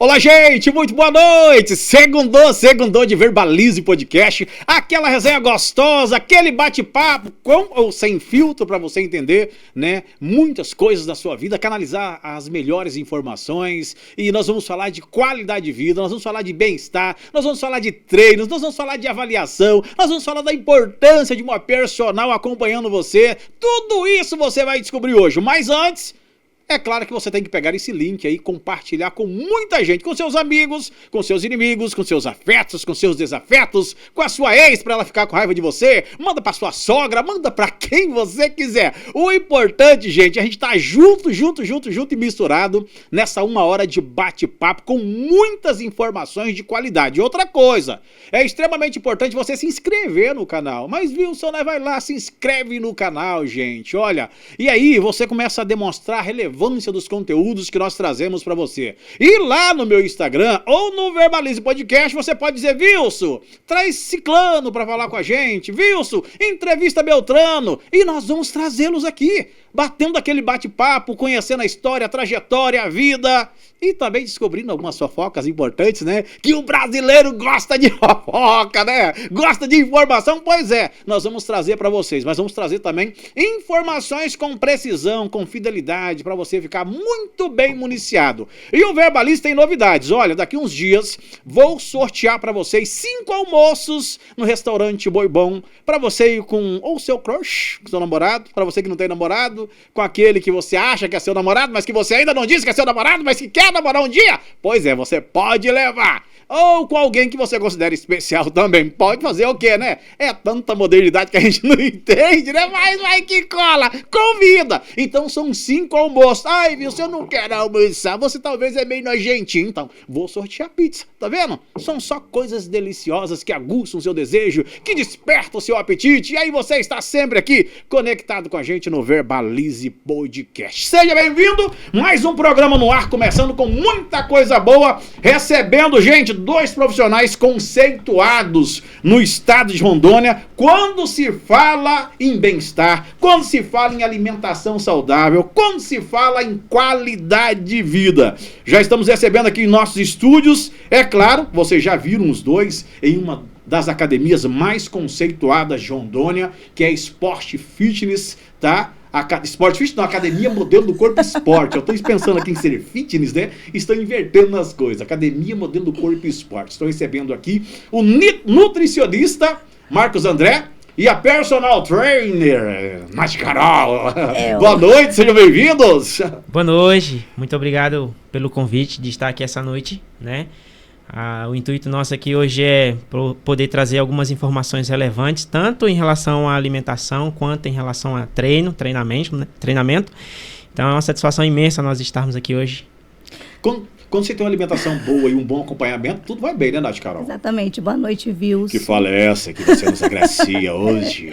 Olá, gente, muito boa noite. Segundou de Verbalize Podcast. Aquela resenha gostosa, aquele bate-papo com ou sem filtro para você entender, né? Muitas coisas da sua vida, canalizar as melhores informações. E nós vamos falar de qualidade de vida, nós vamos falar de bem-estar, nós vamos falar de treinos, nós vamos falar de avaliação, nós vamos falar da importância de uma personal acompanhando você. Tudo isso você vai descobrir hoje. Mas antes, é claro que você tem que pegar esse link aí e compartilhar com muita gente, com seus amigos, com seus inimigos, com seus afetos, com seus desafetos, com a sua ex pra ela ficar com raiva de você, manda pra sua sogra, manda pra quem você quiser. O importante, gente, é a gente tá junto e misturado nessa 1 hora de bate-papo com muitas informações de qualidade. Outra coisa, é extremamente importante você se inscrever no canal. Mas, Wilson, né, vai lá, se inscreve no canal, gente, olha. E aí você começa a demonstrar a relevância dos conteúdos que nós trazemos pra você. E lá no meu Instagram ou no Verbalize Podcast você pode dizer: Wilson, traz ciclano pra falar com a gente, Wilson, entrevista Beltrano, e nós vamos trazê-los aqui, batendo aquele bate-papo, conhecendo a história, a trajetória, a vida e também descobrindo algumas fofocas importantes, né? Que o brasileiro gosta de fofoca, né? Gosta de informação, pois é, nós vamos trazer pra vocês, mas vamos trazer também informações com precisão, com fidelidade, pra você ficar muito bem municiado. E o Verbalize tem novidades. Olha, daqui uns dias vou sortear pra vocês 5 almoços no restaurante Boi Bom, pra você ir com ou seu crush, com seu namorado, pra você que não tem namorado, com aquele que você acha que é seu namorado, mas que você ainda não disse que é seu namorado, mas que quer namorar um dia. Pois é, você pode levar. Ou com alguém que você considera especial também. Pode fazer o quê, né? É tanta modernidade que a gente não entende, né? Mas vai que cola. Convida. Então são 5 almoços. Ai, viu, se eu não quero almoçar, você talvez é meio nojentinho. Então, vou sortear pizza. Tá vendo? São só coisas deliciosas que aguçam o seu desejo, que despertam o seu apetite. E aí você está sempre aqui, conectado com a gente no Verbalize Podcast. Seja bem-vindo. Mais um programa no ar, começando com muita coisa boa. Recebendo, gente, 2 profissionais conceituados no estado de Rondônia quando se fala em bem-estar, quando se fala em alimentação saudável, quando se fala em qualidade de vida. Já estamos recebendo aqui em nossos estúdios, é claro, vocês já viram os dois em uma das academias mais conceituadas de Rondônia, que é Esporte Fitness, tá? Esporte Fitness, não, Academia Modelo do Corpo Esporte. Eu estou pensando aqui em ser fitness, né? Estou invertendo nas coisas. Academia Modelo do Corpo Esporte. Estou recebendo aqui o nutricionista Marcos André e a personal trainer Nath Carol. Boa noite, sejam bem-vindos. Boa noite, muito obrigado pelo convite de estar aqui essa noite, né? O intuito nosso aqui hoje é poder trazer algumas informações relevantes, tanto em relação à alimentação, quanto em relação a treinamento, né? Então é uma satisfação imensa nós estarmos aqui hoje. Quando você tem uma alimentação boa e um bom acompanhamento, tudo vai bem, né, Nath Carol? Exatamente. Boa noite, Wilson. Que fala é essa que você nos agracia hoje?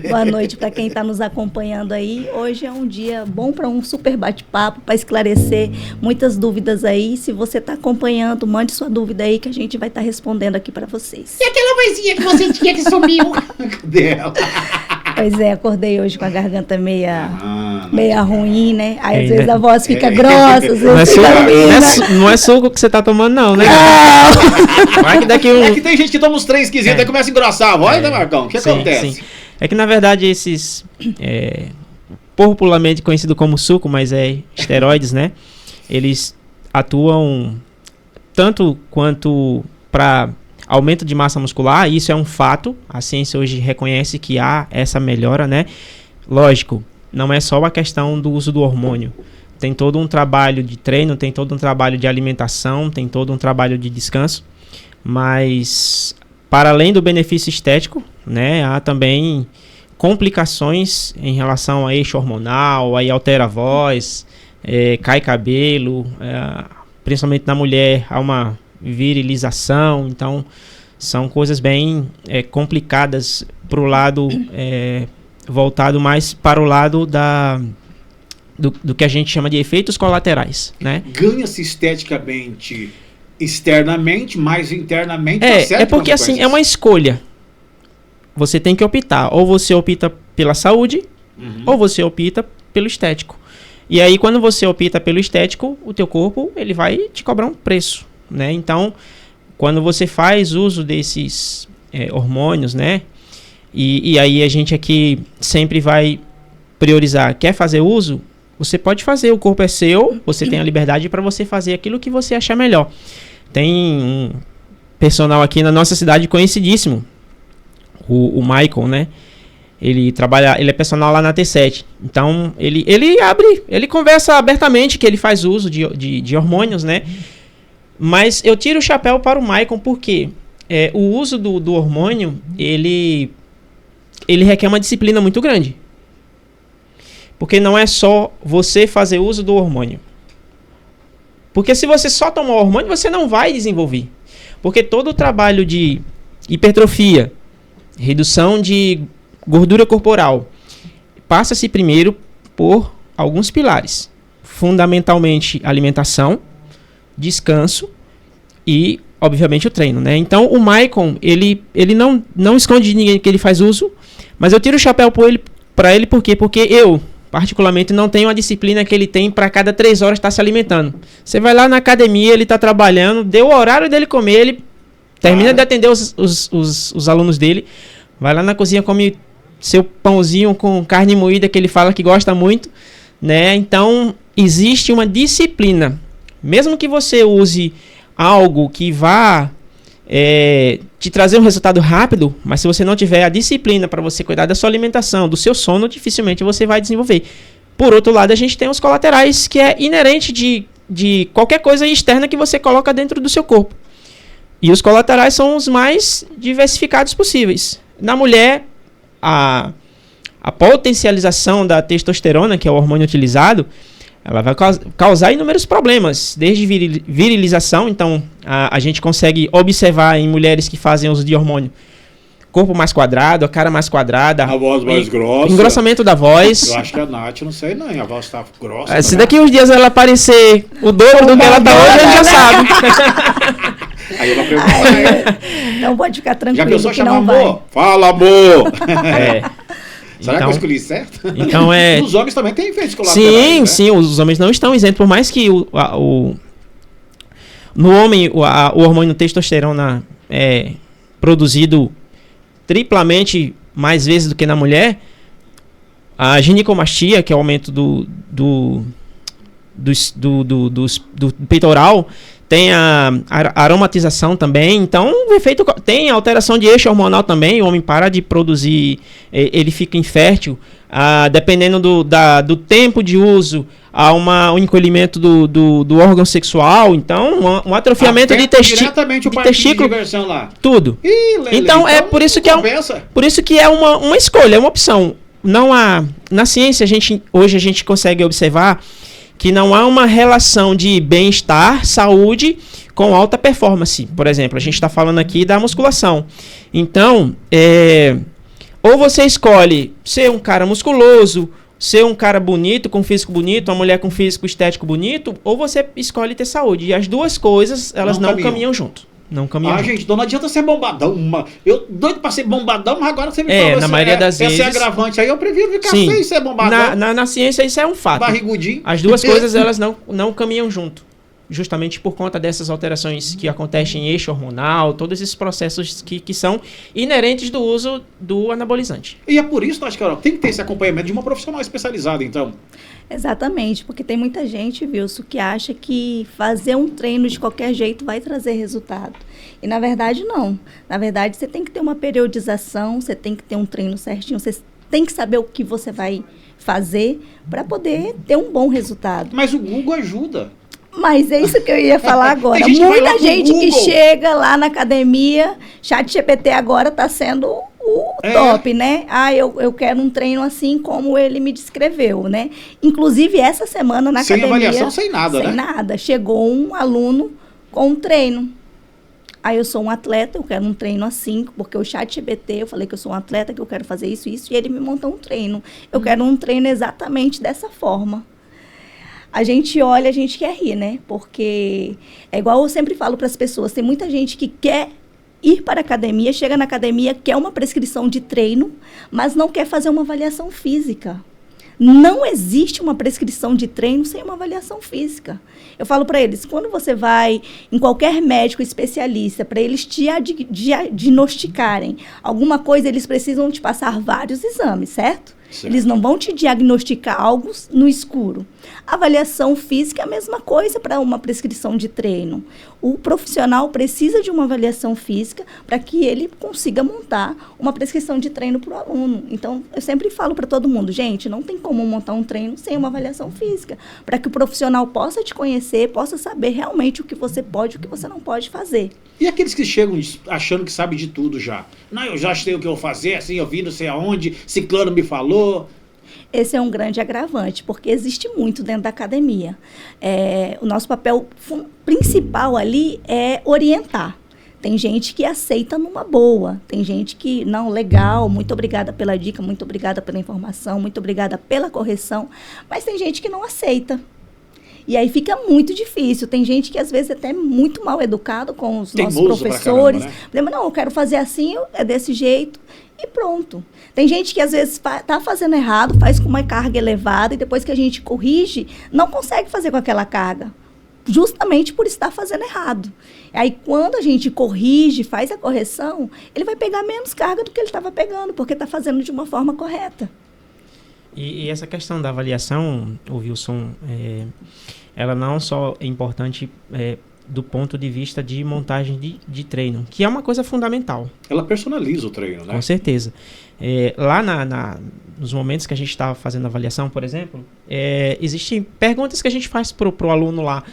Boa noite para quem está nos acompanhando aí. Hoje é um dia bom para um super bate-papo, para esclarecer muitas dúvidas aí. Se você está acompanhando, mande sua dúvida aí que a gente vai estar respondendo aqui para vocês. E aquela vozinha que você tinha que sumiu? Cadê ela? Pois é, acordei hoje com a garganta meia ruim, né? Aí às vezes a voz fica grossa, às vezes não é suco que você tá tomando não, né? Vai que daqui É que tem gente que toma uns 3 esquisitos e começa a engrossar a voz, né, Marcão? O que acontece? Sim. É que na verdade esses, popularmente conhecido como suco, mas é esteroides, né? Eles atuam tanto quanto para aumento de massa muscular, isso é um fato, a ciência hoje reconhece que há essa melhora, né? Lógico, não é só a questão do uso do hormônio, tem todo um trabalho de treino, tem todo um trabalho de alimentação, tem todo um trabalho de descanso, mas para além do benefício estético, né, há também complicações em relação a eixo hormonal, aí altera a voz, cai cabelo, principalmente na mulher há uma virilização, então são coisas bem complicadas para o lado voltado mais para o lado do que a gente chama de efeitos colaterais, né? Ganha-se esteticamente, externamente, mas internamente é porque assim, é uma escolha. Você tem que optar, ou você opta pela saúde, ou você opta pelo estético. E aí quando você opta pelo estético, o teu corpo ele vai te cobrar um preço. né? Então, quando você faz uso desses hormônios, né? E aí a gente aqui sempre vai priorizar, quer fazer uso? Você pode fazer, o corpo é seu, você tem a liberdade para você fazer aquilo que você achar melhor. Tem um personal aqui na nossa cidade conhecidíssimo, o Michael, né? Ele é personal lá na T7. Então, ele conversa abertamente que ele faz uso de hormônios, né? Mas eu tiro o chapéu para o Michael porque o uso do hormônio, ele requer uma disciplina muito grande. Porque não é só você fazer uso do hormônio. Porque se você só tomar o hormônio, você não vai desenvolver. Porque todo o trabalho de hipertrofia, redução de gordura corporal, passa-se primeiro por alguns pilares. Fundamentalmente, alimentação, descanso e, obviamente, o treino, né? Então, o Maicon, ele não esconde de ninguém que ele faz uso, mas eu tiro o chapéu para ele, por quê? Porque eu, particularmente, não tenho a disciplina que ele tem para cada 3 horas estar se alimentando. Você vai lá na academia, ele está trabalhando, deu o horário dele comer, ele termina de atender os alunos dele, vai lá na cozinha, come seu pãozinho com carne moída que ele fala que gosta muito, né? Então, existe uma disciplina. Mesmo que você use algo que vá te trazer um resultado rápido, mas se você não tiver a disciplina para você cuidar da sua alimentação, do seu sono, dificilmente você vai desenvolver. Por outro lado, a gente tem os colaterais, que é inerente de qualquer coisa externa que você coloca dentro do seu corpo. E os colaterais são os mais diversificados possíveis. Na mulher, a potencialização da testosterona, que é o hormônio utilizado, ela vai causar inúmeros problemas, desde virilização. Então, a gente consegue observar em mulheres que fazem uso de hormônio, corpo mais quadrado, a cara mais quadrada, a voz mais grossa, engrossamento da voz. Eu acho que a Nath, não sei não, a voz tá grossa. Se daqui uns dias ela aparecer o dobro do que ela tá hoje, a gente já sabe. Aí eu vou perguntar. Não pode ficar tranquilo. Já pensou que chamar não amor? vai. Fala, amor! Será Então, que eu escolhi certo? Então Os homens também têm efeitos colaterais, sim, né? sim, os homens não estão isentos, por mais que no homem o hormônio testosterona é produzido triplamente mais vezes do que na mulher, a ginecomastia, que é o aumento do peitoral, tem a aromatização também. Então, o efeito tem alteração de eixo hormonal também. O homem para de produzir, ele fica infértil. Dependendo do tempo de uso, há um encolhimento do órgão sexual. Então, um atrofiamento de testículo. Lá. Tudo. Então, por isso que é uma escolha, é uma opção. Não há, na ciência, hoje a gente consegue observar que não há uma relação de bem-estar, saúde, com alta performance. Por exemplo, a gente está falando aqui da musculação. Então, ou você escolhe ser um cara musculoso, ser um cara bonito, com físico bonito, uma mulher com físico estético bonito, ou você escolhe ter saúde. E as duas coisas, elas não caminham junto. Não caminham junto. Gente, então não adianta ser bombadão. Eu doido pra ser bombadão, mas agora você me falou na maioria das vezes. Esse agravante aí, eu prefiro ficar sem ser bombadão. Na ciência, isso é um fato. Barrigudinho. As duas coisas, elas não caminham junto. Justamente por conta dessas alterações que acontecem em eixo hormonal, todos esses processos que são inerentes do uso do anabolizante. E é por isso, acho que tem que ter esse acompanhamento de uma profissional especializada, então. Exatamente, porque tem muita gente, Wilson, que acha que fazer um treino de qualquer jeito vai trazer resultado. E, na verdade, não. Na verdade, você tem que ter uma periodização, você tem que ter um treino certinho, você tem que saber o que você vai fazer para poder ter um bom resultado. Mas o Google ajuda. Mas é isso que eu ia falar agora. Muita gente que chega lá na academia, ChatGPT agora está sendo o top, né? Eu quero um treino assim como ele me descreveu, né? Inclusive, essa semana na academia... Sem avaliação, sem nada, né? Sem nada. Chegou um aluno com um treino. Aí eu sou um atleta, eu quero um treino assim, porque o ChatGPT, eu falei que eu sou um atleta, que eu quero fazer isso, e ele me montou um treino. Eu quero um treino exatamente dessa forma. A gente olha, a gente quer rir, né? Porque é igual eu sempre falo para as pessoas, tem muita gente que quer ir para a academia, chega na academia, quer uma prescrição de treino, mas não quer fazer uma avaliação física. Não existe uma prescrição de treino sem uma avaliação física. Eu falo para eles, quando você vai em qualquer médico especialista, para eles te diagnosticarem alguma coisa, eles precisam te passar vários exames, certo? Eles não vão te diagnosticar algo no escuro. A avaliação física é a mesma coisa para uma prescrição de treino. O profissional precisa de uma avaliação física para que ele consiga montar uma prescrição de treino para o aluno. Então, eu sempre falo para todo mundo, gente, não tem como montar um treino sem uma avaliação física, para que o profissional possa te conhecer, possa saber realmente o que você pode e o que você não pode fazer. E aqueles que chegam achando que sabem de tudo já? Não, eu já sei o que eu vou fazer, assim, eu vi não sei aonde, ciclano me falou. Esse é um grande agravante, porque existe muito dentro da academia. O nosso papel principal ali é orientar. Tem gente que aceita numa boa, tem gente que, não, legal, muito obrigada pela dica, muito obrigada pela informação, muito obrigada pela correção, mas tem gente que não aceita. E aí fica muito difícil. Tem gente que, às vezes, até é muito mal educado com os nossos professores. Caramba, né? Não, eu quero fazer assim, é desse jeito, e pronto. Tem gente que, às vezes, está fazendo errado, faz com uma carga elevada, e depois que a gente corrige, não consegue fazer com aquela carga, justamente por estar fazendo errado. Aí, quando a gente corrige, faz a correção, ele vai pegar menos carga do que ele estava pegando, porque está fazendo de uma forma correta. E essa questão da avaliação, Wilson, ela não só é importante do ponto de vista de montagem de treino, que é uma coisa fundamental. Ela personaliza o treino, né? Com certeza. Lá nos momentos que a gente está fazendo a avaliação, por exemplo, existem perguntas que a gente faz para o aluno lá.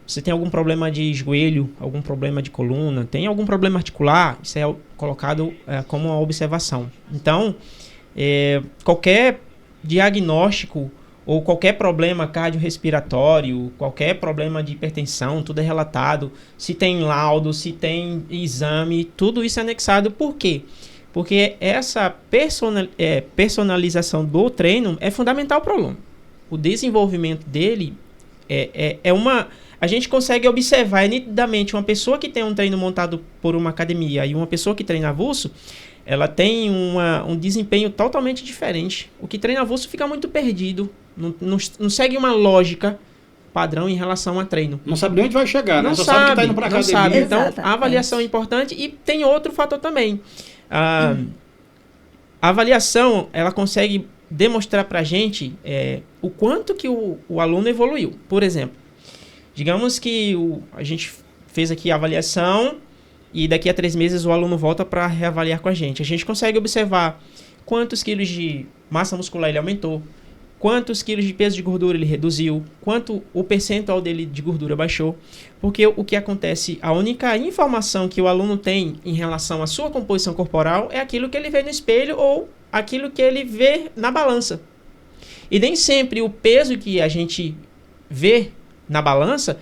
Você tem algum problema de joelho, algum problema de coluna, tem algum problema articular? Isso é colocado como uma observação. Então, qualquer diagnóstico ou qualquer problema cardiorrespiratório, qualquer problema de hipertensão, tudo é relatado. Se tem laudo, se tem exame, tudo isso é anexado. Por quê? Porque essa personalização do treino é fundamental para o aluno. O desenvolvimento dele a gente consegue observar nitidamente uma pessoa que tem um treino montado por uma academia e uma pessoa que treina avulso, ela tem um desempenho totalmente diferente. O que treina avulso fica muito perdido, não segue uma lógica padrão em relação a treino. Não sabe nem onde vai chegar, né? Só sabe que tá indo pra academia. Sabe. Então, a avaliação é importante e tem outro fator também. A avaliação, ela consegue demonstrar pra gente o quanto que o aluno evoluiu. Por exemplo, digamos que a gente fez aqui a avaliação e daqui a 3 meses o aluno volta para reavaliar com a gente. A gente consegue observar quantos quilos de massa muscular ele aumentou, quantos quilos de peso de gordura ele reduziu, quanto o percentual dele de gordura baixou. Porque o que acontece, a única informação que o aluno tem em relação à sua composição corporal é aquilo que ele vê no espelho ou aquilo que ele vê na balança. E nem sempre o peso que a gente vê na balança,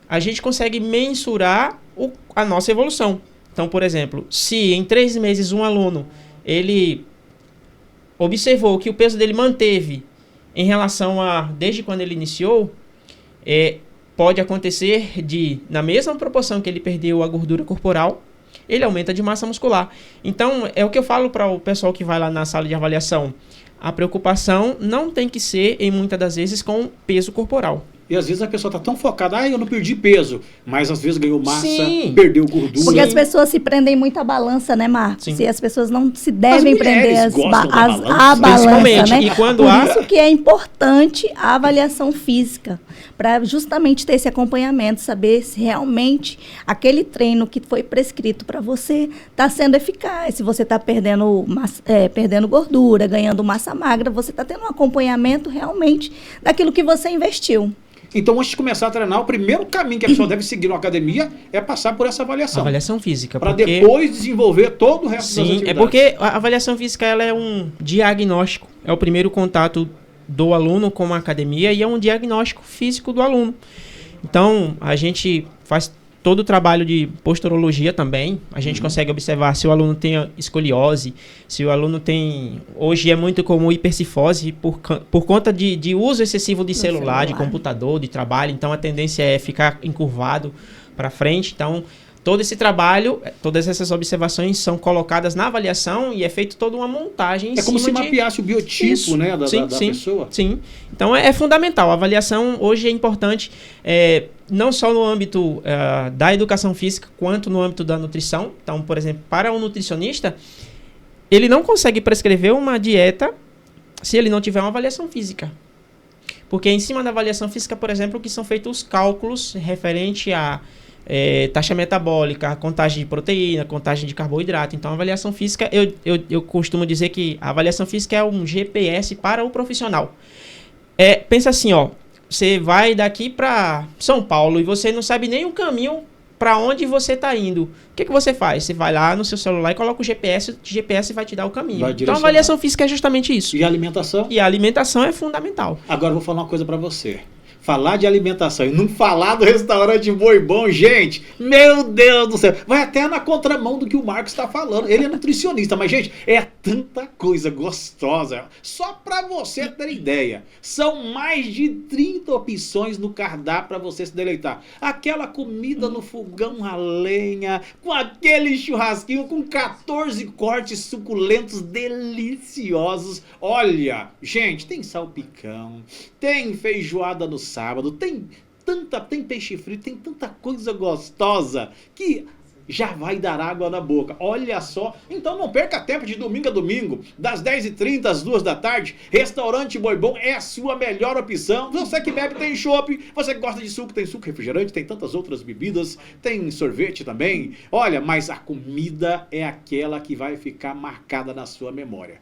a gente consegue mensurar a nossa evolução. Então, por exemplo, se em 3 meses um aluno ele observou que o peso dele manteve em relação a desde quando ele iniciou, pode acontecer na mesma proporção que ele perdeu a gordura corporal, ele aumenta de massa muscular. Então, é o que eu falo para o pessoal que vai lá na sala de avaliação. A preocupação não tem que ser, em muitas das vezes, com peso corporal. E às vezes a pessoa está tão focada, eu não perdi peso, mas às vezes ganhou massa, Sim. perdeu gordura. Porque as pessoas se prendem muito à balança, né, Marcos? Sim. E as pessoas não se devem prender à balança, né? E quando Por isso que é importante a avaliação física, para justamente ter esse acompanhamento, saber se realmente aquele treino que foi prescrito para você está sendo eficaz. Se você está perdendo gordura, ganhando massa magra, você está tendo um acompanhamento realmente daquilo que você investiu. Então, antes de começar a treinar, o primeiro caminho que a pessoa deve seguir na academia é passar por essa avaliação. Avaliação física. Para depois desenvolver todo o resto das atividades. É porque a avaliação física ela é um diagnóstico. É o primeiro contato do aluno com a academia e é um diagnóstico físico do aluno. Então, a gente faz todo o trabalho de posturologia também. A gente consegue observar se o aluno tem escoliose, se o aluno tem... Hoje é muito comum hipercifose por conta de uso excessivo de celular, de computador, de trabalho. Então, a tendência é ficar encurvado para frente. Então, todo esse trabalho, todas essas observações são colocadas na avaliação e é feito toda uma montagem em É como se cima de... mapeasse o biotipo, Isso. né, da pessoa. Sim, então é fundamental. A avaliação hoje é importante, não só no âmbito da educação física, quanto no âmbito da nutrição. Então, por exemplo, para um nutricionista, ele não consegue prescrever uma dieta se ele não tiver uma avaliação física. Porque em cima da avaliação física, por exemplo, que são feitos os cálculos referente a taxa metabólica, contagem de proteína, contagem de carboidrato. Então, a avaliação física, eu costumo dizer que a avaliação física é um GPS para o profissional. Pensa assim, ó, você vai daqui para São Paulo e você não sabe nem o caminho para onde você está indo. O que você faz? Você vai lá no seu celular e coloca o GPS vai te dar o caminho. Então, a avaliação física é justamente isso. E a alimentação? E a alimentação é fundamental. Agora eu vou falar uma coisa para você. Falar de alimentação e não falar do restaurante Boi Bom, gente, meu Deus do céu, vai até na contramão do que o Marcos está falando. Ele é nutricionista, mas, gente, é tanta coisa gostosa. Só para você ter ideia, são mais de 30 opções no cardápio para você se deleitar. Aquela comida no fogão a lenha, com aquele churrasquinho, com 14 cortes suculentos, deliciosos. Olha, gente, tem salpicão, tem feijoada no sábado, tem peixe frito, tem tanta coisa gostosa que já vai dar água na boca. Olha só, então não perca tempo de domingo a domingo, das 10h30 às 2 da tarde, Restaurante Boi Bom é a sua melhor opção. Você que bebe tem chopp, você que gosta de suco, tem suco refrigerante, tem tantas outras bebidas, tem sorvete também. Olha, mas a comida é aquela que vai ficar marcada na sua memória.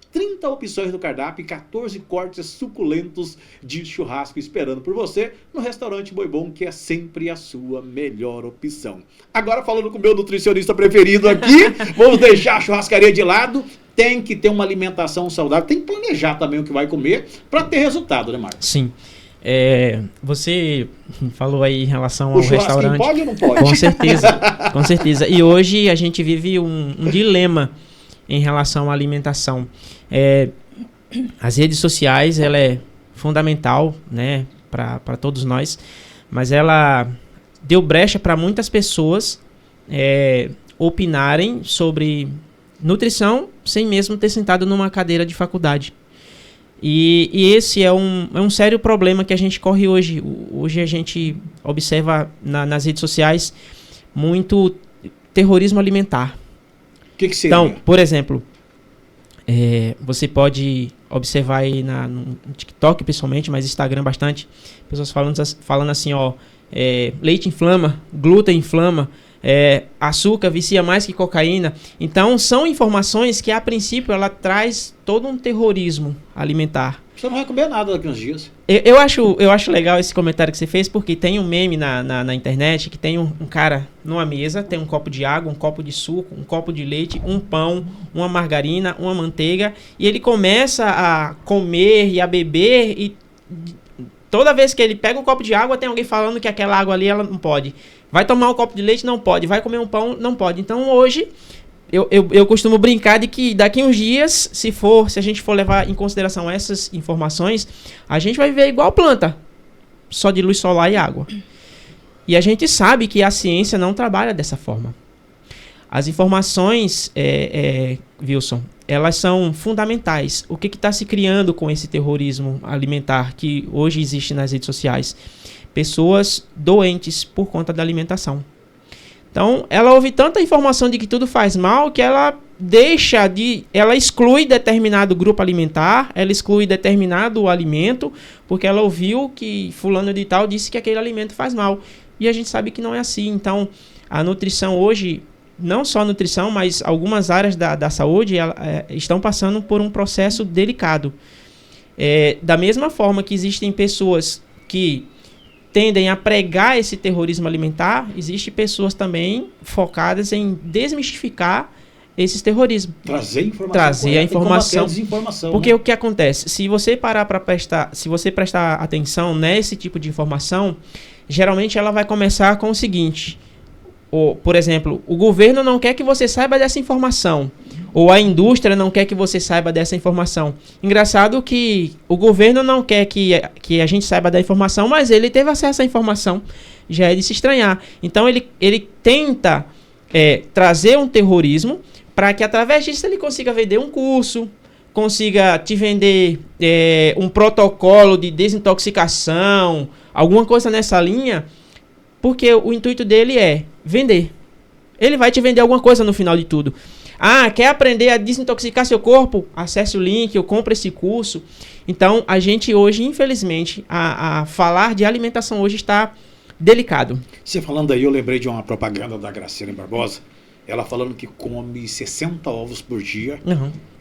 30 opções do cardápio e 14 cortes suculentos de churrasco esperando por você no Restaurante Boi Bom, que é sempre a sua melhor opção. Agora, falando com o meu nutricionista preferido aqui, vamos deixar a churrascaria de lado. Tem que ter uma alimentação saudável, tem que planejar também o que vai comer para ter resultado, né, Marcos? Sim. Você falou aí em relação ao restaurante. Pode ou não pode? Com certeza, com certeza. E hoje a gente vive um dilema em relação à alimentação. As redes sociais, ela é fundamental, né, para todos nós, mas ela deu brecha para muitas pessoas opinarem sobre nutrição sem mesmo ter sentado numa cadeira de faculdade. E esse é um sério problema que a gente corre hoje. Hoje a gente observa nas redes sociais muito terrorismo alimentar. O que seria? Então, por exemplo, você pode observar aí no TikTok principalmente, mas Instagram bastante, pessoas falando assim, ó, leite inflama, glúten inflama, açúcar vicia mais que cocaína. Então, são informações que, a princípio, ela traz todo um terrorismo alimentar. Você não vai comer nada daqui uns dias. Eu acho legal esse comentário que você fez, porque tem um meme na internet que tem um cara numa mesa, tem um copo de água, um copo de suco, um copo de leite, um pão, uma margarina, uma manteiga, e ele começa a comer e a beber, e toda vez que ele pega um copo de água, tem alguém falando que aquela água ali ela não pode. Vai tomar um copo de leite, não pode. Vai comer um pão, não pode. Então hoje eu costumo brincar de que daqui uns dias, se a gente for levar em consideração essas informações, a gente vai viver igual planta, só de luz solar e água. E a gente sabe que a ciência não trabalha dessa forma. As informações, Wilson, elas são fundamentais. O que está se criando com esse terrorismo alimentar que hoje existe nas redes sociais? Pessoas doentes por conta da alimentação. Então, ela ouve tanta informação de que tudo faz mal que ela exclui determinado grupo alimentar, ela exclui determinado alimento, porque ela ouviu que fulano de tal disse que aquele alimento faz mal. E a gente sabe que não é assim. Então, a nutrição hoje, não só a nutrição, mas algumas áreas da saúde estão passando por um processo delicado. Da mesma forma que existem pessoas que tendem a pregar esse terrorismo alimentar, existem pessoas também focadas em desmistificar esses terrorismos. Trazer a informação. Porque o que acontece? Se você prestar atenção nesse tipo de informação, geralmente ela vai começar com o seguinte: por exemplo, o governo não quer que você saiba dessa informação. Ou a indústria não quer que você saiba dessa informação. Engraçado que o governo não quer que a gente saiba da informação, mas ele teve acesso à informação. Já é de se estranhar. Então ele tenta trazer um terrorismo para que através disso ele consiga vender um curso, consiga te vender um protocolo de desintoxicação, alguma coisa nessa linha, porque o intuito dele é vender. Ele vai te vender alguma coisa no final de tudo. Ah, quer aprender a desintoxicar seu corpo? Acesse o link, eu compro esse curso. Então, a gente hoje, infelizmente, a falar de alimentação hoje está delicado. Você falando aí, eu lembrei de uma propaganda da Graciane Barbosa, ela falando que come 60 ovos por dia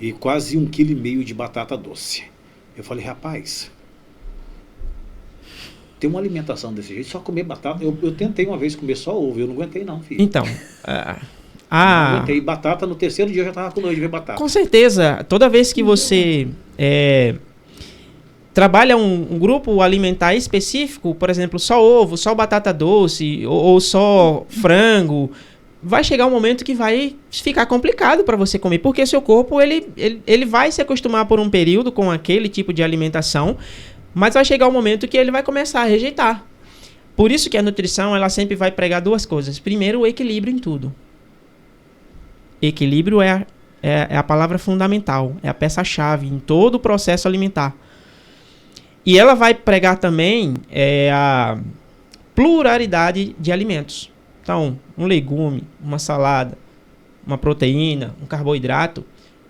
e quase 1,5 kg de batata doce. Eu falei, rapaz, tem uma alimentação desse jeito, só comer batata. Eu tentei uma vez comer só ovo, eu não aguentei não, filho. Então, não aguentei batata, no terceiro dia eu já estava com nojo de ver batata. Com certeza, toda vez que você trabalha um grupo alimentar específico, por exemplo, só ovo, só batata doce ou só frango, vai chegar um momento que vai ficar complicado para você comer, porque seu corpo ele vai se acostumar por um período com aquele tipo de alimentação, mas vai chegar um momento que ele vai começar a rejeitar. Por isso que a nutrição ela sempre vai pregar duas coisas. Primeiro, o equilíbrio em tudo. Equilíbrio é a palavra fundamental, é a peça-chave em todo o processo alimentar. E ela vai pregar também a pluralidade de alimentos. Então, um legume, uma salada, uma proteína, um carboidrato.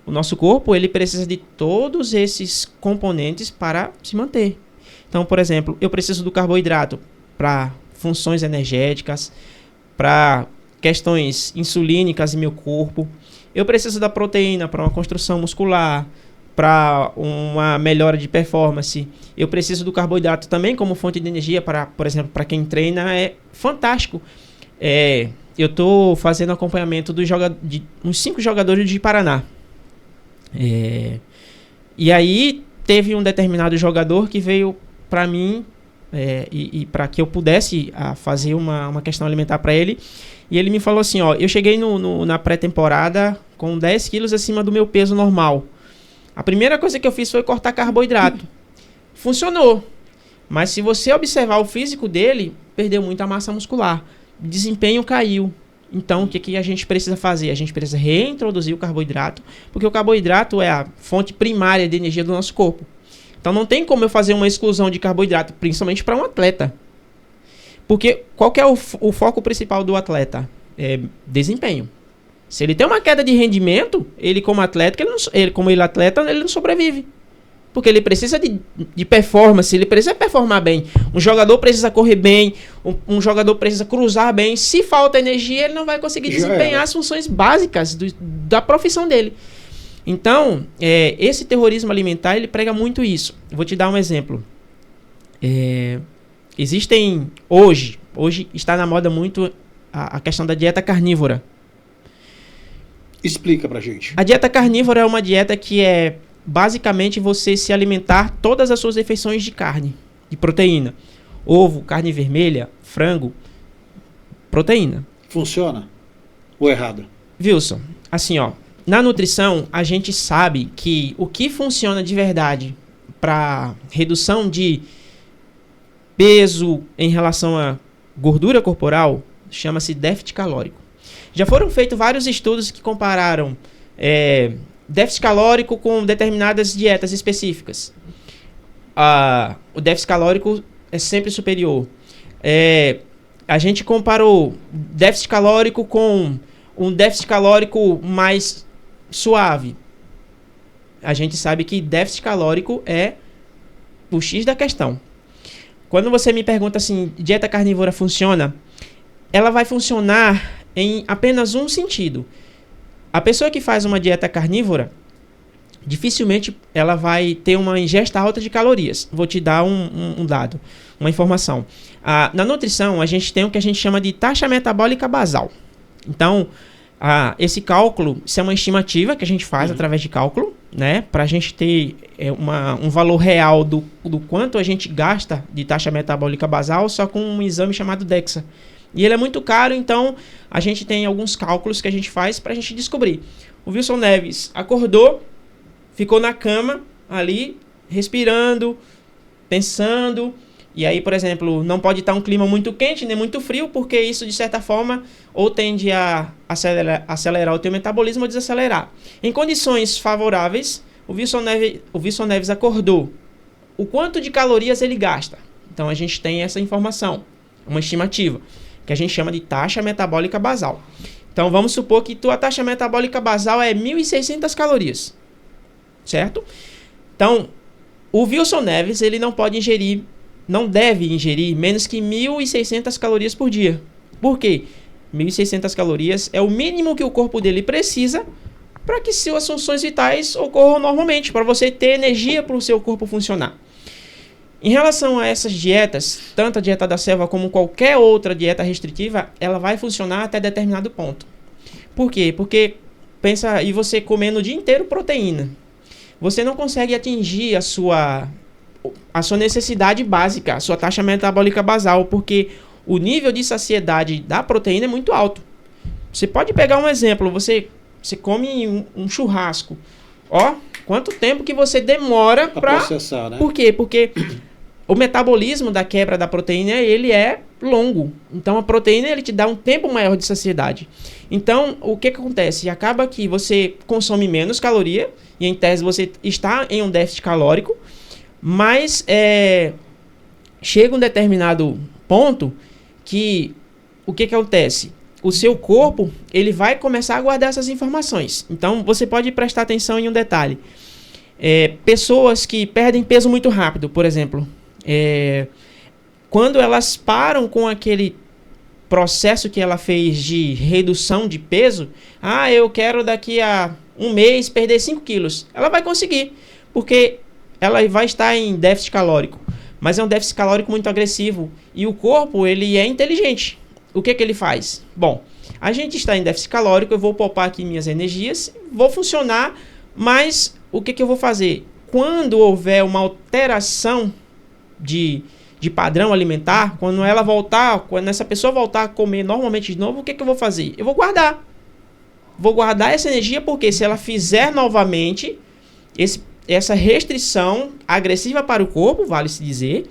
O nosso corpo ele precisa de todos esses componentes para se manter. Então, por exemplo, eu preciso do carboidrato para funções energéticas, para questões insulínicas em meu corpo. Eu preciso da proteína para uma construção muscular, para uma melhora de performance. Eu preciso do carboidrato também como fonte de energia para, por exemplo, para quem treina, é fantástico. Eu estou fazendo acompanhamento de uns 5 jogadores de Paraná. E aí teve um determinado jogador que veio para mim e para que eu pudesse fazer uma questão alimentar para ele. E ele me falou assim, eu cheguei na pré-temporada com 10 quilos acima do meu peso normal. A primeira coisa que eu fiz foi cortar carboidrato. Funcionou. Mas se você observar o físico dele, perdeu muita massa muscular. Desempenho caiu. Então, o que a gente precisa fazer? A gente precisa reintroduzir o carboidrato, porque o carboidrato é a fonte primária de energia do nosso corpo. Então, não tem como eu fazer uma exclusão de carboidrato, principalmente para um atleta. Porque qual que é o foco principal do atleta? É desempenho. Se ele tem uma queda de rendimento, ele como atleta, ele não sobrevive. Porque ele precisa de performance, ele precisa performar bem. Um jogador precisa correr bem, um jogador precisa cruzar bem. Se falta energia, ele não vai conseguir desempenhar as funções básicas da profissão dele. Então, esse terrorismo alimentar, ele prega muito isso. Vou te dar um exemplo. Existem, hoje está na moda muito a questão da dieta carnívora. Explica pra gente. A dieta carnívora é uma dieta que é basicamente você se alimentar todas as suas refeições de carne, de proteína. Ovo, carne vermelha, frango, proteína. Funciona? Ou errado? Wilson, assim na nutrição a gente sabe que o que funciona de verdade para redução de peso em relação à gordura corporal chama-se déficit calórico. Já foram feitos vários estudos que compararam déficit calórico com determinadas dietas específicas. O déficit calórico é sempre superior. A gente comparou déficit calórico com um déficit calórico mais suave. A gente sabe que déficit calórico é o X da questão. Quando você me pergunta assim, dieta carnívora funciona? Ela vai funcionar em apenas um sentido. A pessoa que faz uma dieta carnívora, dificilmente ela vai ter uma ingesta alta de calorias. Vou te dar um dado, uma informação. Na nutrição, a gente tem o que a gente chama de taxa metabólica basal. Então, esse cálculo, isso é uma estimativa que a gente faz através de cálculo, né? Para a gente ter um valor real do quanto a gente gasta de taxa metabólica basal só com um exame chamado DEXA. E ele é muito caro, então a gente tem alguns cálculos que a gente faz para a gente descobrir. O Wilson Neves acordou, ficou na cama ali, respirando, pensando. E aí, por exemplo, não pode estar um clima muito quente nem muito frio, porque isso, de certa forma, ou tende a acelerar o teu metabolismo ou desacelerar. Em condições favoráveis, o Wilson Neves acordou. O quanto de calorias ele gasta? Então, a gente tem essa informação, uma estimativa, que a gente chama de taxa metabólica basal. Então, vamos supor que tua taxa metabólica basal é 1.600 calorias, certo? Então, o Wilson Neves, ele não deve ingerir menos que 1.600 calorias por dia. Por quê? 1.600 calorias é o mínimo que o corpo dele precisa para que suas funções vitais ocorram normalmente, para você ter energia para o seu corpo funcionar. Em relação a essas dietas, tanto a dieta da selva como qualquer outra dieta restritiva, ela vai funcionar até determinado ponto. Por quê? Porque pensa aí você comendo o dia inteiro proteína. Você não consegue atingir a sua necessidade básica, a sua taxa metabólica basal, porque o nível de saciedade da proteína é muito alto. Você pode pegar um exemplo, você come um churrasco. Ó, quanto tempo que você demora para processar, né? Por quê? Porque o metabolismo da quebra da proteína, ele é longo. Então, a proteína, ele te dá um tempo maior de saciedade. Então, o que acontece? Acaba que você consome menos caloria, e em tese você está em um déficit calórico, mas chega um determinado ponto que o que acontece? O seu corpo, ele vai começar a guardar essas informações. Então, você pode prestar atenção em um detalhe. Pessoas que perdem peso muito rápido, por exemplo, quando elas param com aquele processo que ela fez de redução de peso, eu quero daqui a um mês perder 5 quilos. Ela vai conseguir, porque ela vai estar em déficit calórico, mas é um déficit calórico muito agressivo e o corpo, ele é inteligente. O que ele faz? Bom, a gente está em déficit calórico, eu vou poupar aqui minhas energias, vou funcionar, mas o que eu vou fazer? Quando houver uma alteração de padrão alimentar, quando essa pessoa voltar a comer normalmente de novo, o que eu vou fazer? Eu vou guardar. Vou guardar essa energia porque se ela fizer novamente essa restrição agressiva para o corpo, vale-se dizer,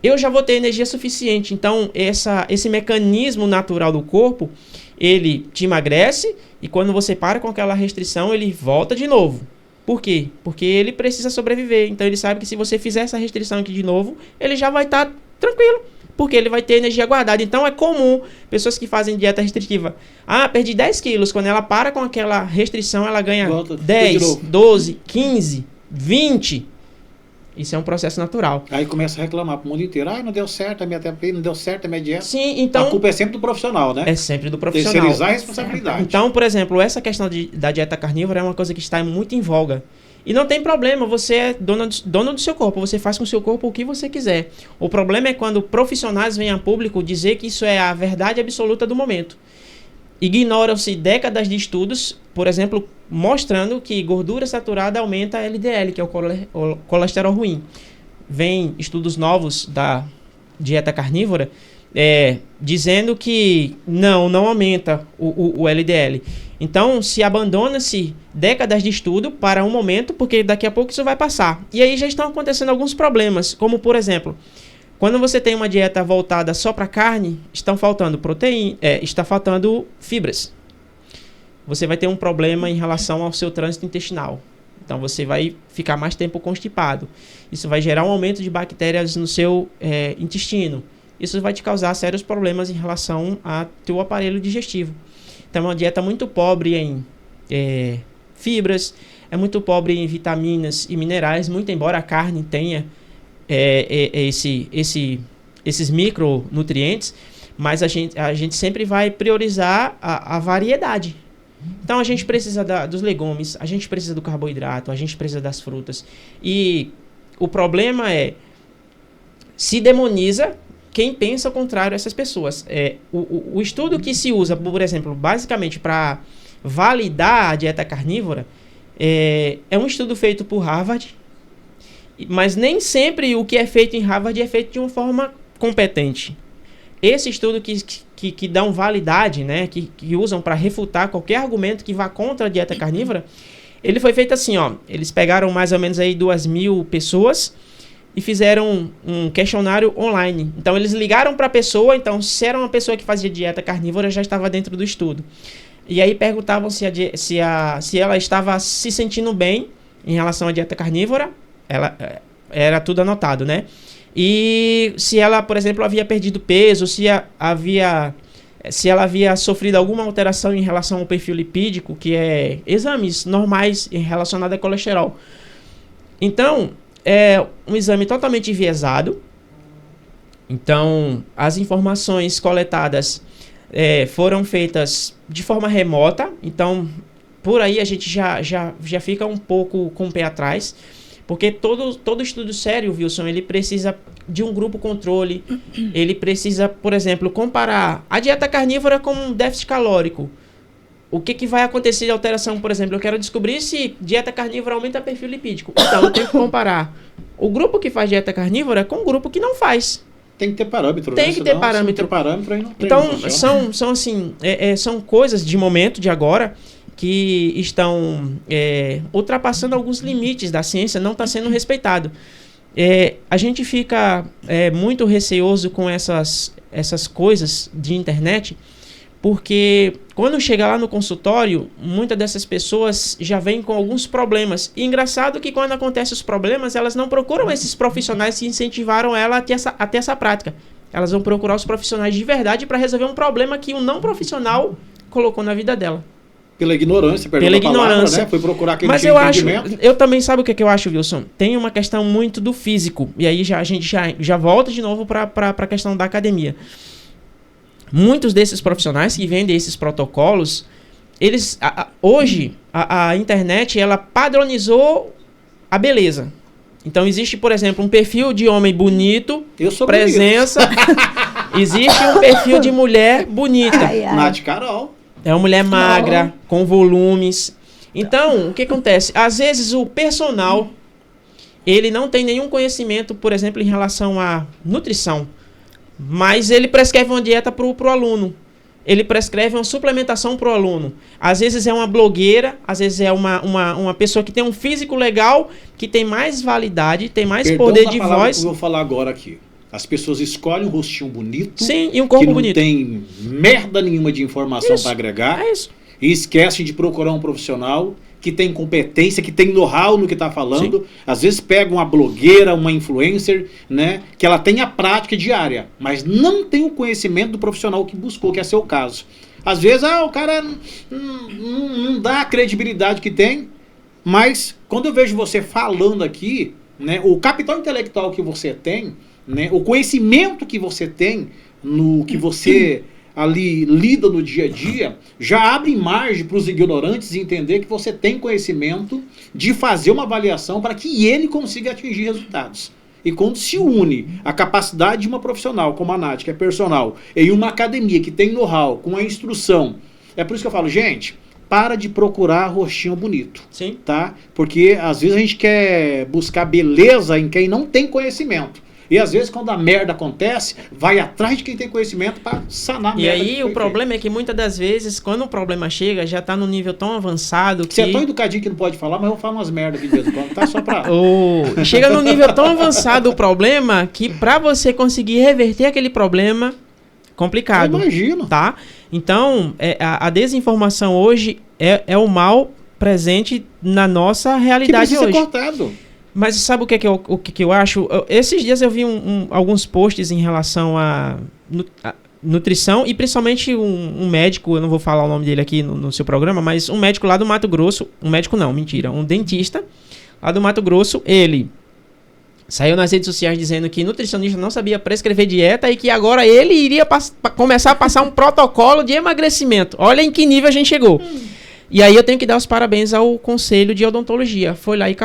eu já vou ter energia suficiente. Então, esse mecanismo natural do corpo, ele te emagrece e quando você para com aquela restrição, ele volta de novo. Por quê? Porque ele precisa sobreviver. Então, ele sabe que se você fizer essa restrição aqui de novo, ele já vai estar tranquilo, porque ele vai ter energia guardada. Então, é comum pessoas que fazem dieta restritiva. Perdi 10 quilos. Quando ela para com aquela restrição, ela ganha 10, 12, 15, 20. Isso é um processo natural. Aí começa a reclamar pro mundo inteiro. Não deu certo a minha terapia, não deu certo a minha dieta. Sim, então... A culpa é sempre do profissional, né? É sempre do profissional. Terceirizar a responsabilidade. Então, por exemplo, essa questão da dieta carnívora é uma coisa que está muito em voga. E não tem problema, você é dono do seu corpo, você faz com o seu corpo o que você quiser. O problema é quando profissionais vêm a público dizer que isso é a verdade absoluta do momento. Ignoram-se décadas de estudos, por exemplo, mostrando que gordura saturada aumenta a LDL, que é o colesterol ruim. Vem estudos novos da dieta carnívora dizendo que não aumenta o LDL. Então, se abandona-se décadas de estudo para um momento, porque daqui a pouco isso vai passar. E aí já estão acontecendo alguns problemas, como por exemplo, quando você tem uma dieta voltada só para carne, estão faltando proteína, está faltando fibras. Você vai ter um problema em relação ao seu trânsito intestinal. Então você vai ficar mais tempo constipado. Isso vai gerar um aumento de bactérias no seu intestino. Isso vai te causar sérios problemas em relação ao teu aparelho digestivo. Então é uma dieta muito pobre em fibras, é muito pobre em vitaminas e minerais, muito embora a carne tenha esses micronutrientes, mas a gente sempre vai priorizar a variedade. Então a gente precisa dos legumes, a gente precisa do carboidrato, a gente precisa das frutas. E o problema se demoniza quem pensa o contrário a essas pessoas. O estudo que se usa, por exemplo, basicamente para validar a dieta carnívora, é um estudo feito por Harvard, mas nem sempre o que é feito em Harvard é feito de uma forma competente. esse estudo que dão validade, né, que usam para refutar qualquer argumento que vá contra a dieta carnívora, ele foi feito assim, ó. Eles pegaram mais ou menos aí 2.000 pessoas e fizeram um questionário online. Então, eles ligaram para a pessoa. Então, se era uma pessoa que fazia dieta carnívora, já estava dentro do estudo. E aí perguntavam se ela estava se sentindo bem em relação à dieta carnívora. Era tudo anotado, né? E se ela, por exemplo, havia perdido peso, se ela havia sofrido alguma alteração em relação ao perfil lipídico, que é exames normais relacionados a colesterol. Então, é um exame totalmente enviesado. Então, as informações coletadas foram feitas de forma remota. Então, por aí a gente já fica um pouco com o pé atrás. Porque todo estudo sério, Wilson, ele precisa de um grupo controle. Ele precisa, por exemplo, comparar a dieta carnívora com um déficit calórico. O que vai acontecer de alteração, por exemplo? Eu quero descobrir se dieta carnívora aumenta perfil lipídico. Então, eu tenho que comparar o grupo que faz dieta carnívora com o grupo que não faz. Tem que ter parâmetro. Tem que ter parâmetro. Se não ter parâmetro, aí não tem. Então, são assim, são coisas de momento, de agora, que estão ultrapassando alguns limites da ciência, não está sendo respeitado. A gente fica muito receoso com essas coisas de internet, porque quando chega lá no consultório, muitas dessas pessoas já vêm com alguns problemas. E engraçado que quando acontecem os problemas, elas não procuram esses profissionais que incentivaram ela a ter essa prática. Elas vão procurar os profissionais de verdade para resolver um problema que um não profissional colocou na vida dela. Pela ignorância, perdeu a palavra, né? Foi procurar aquele Mas eu também, sabe o que eu acho, Wilson? Tem uma questão muito do físico. E aí a gente já volta de novo para a questão da academia. Muitos desses profissionais que vendem esses protocolos, eles hoje a internet ela padronizou a beleza. Então existe, por exemplo, um perfil de homem bonito, presença. Existe um perfil de mulher bonita. Nath Carol. É uma mulher magra, com volumes. Então, o que acontece? Às vezes o personal, ele não tem nenhum conhecimento, por exemplo, em relação à nutrição. Mas ele prescreve uma dieta para o aluno. Ele prescreve uma suplementação para o aluno. Às vezes é uma blogueira, às vezes é uma pessoa que tem um físico legal, que tem mais validade, tem mais poder de voz. Que eu vou falar agora aqui. As pessoas escolhem um rostinho bonito. Sim, e um corpo bonito. Que não tem merda nenhuma de informação para agregar. É isso. E esquecem de procurar um profissional que tem competência, que tem know-how no que está falando. Sim. Às vezes pega uma blogueira, uma influencer, né, que ela tem a prática diária, mas não tem o conhecimento do profissional que buscou, que é seu caso. Às vezes o cara não dá a credibilidade que tem, mas quando eu vejo você falando aqui, né, o capital intelectual que você tem, né, o conhecimento que você tem no que você ali lida no dia a dia, já abre margem para os ignorantes entender que você tem conhecimento de fazer uma avaliação para que ele consiga atingir resultados. E quando se une a capacidade de uma profissional como a Nath, que é personal, em uma academia que tem know-how, com a instrução, é por isso que eu falo, gente, para de procurar rostinho bonito. Sim. Tá? Porque às vezes a gente quer buscar beleza em quem não tem conhecimento. E às vezes quando a merda acontece, vai atrás de quem tem conhecimento para sanar a merda. E aí o problema é que muitas das vezes, quando o problema chega, já tá num nível tão avançado que... Você é tão educadinho que não pode falar, mas eu falo umas merdas aqui de vez em quando, tá? Só pra... Chega num nível tão avançado o problema que para você conseguir reverter aquele problema, complicado. Eu imagino. Tá? Então, a desinformação hoje é o mal presente na nossa realidade hoje. Que precisa ser cortado. Mas sabe o que eu acho? Esses dias eu vi alguns posts em relação a nutrição e principalmente um médico, eu não vou falar o nome dele aqui no seu programa, mas um médico lá do Mato Grosso, um dentista lá do Mato Grosso, ele saiu nas redes sociais dizendo que nutricionista não sabia prescrever dieta e que agora ele iria começar a passar um protocolo de emagrecimento. Olha em que nível a gente chegou. E aí eu tenho que dar os parabéns ao Conselho de Odontologia. Foi lá e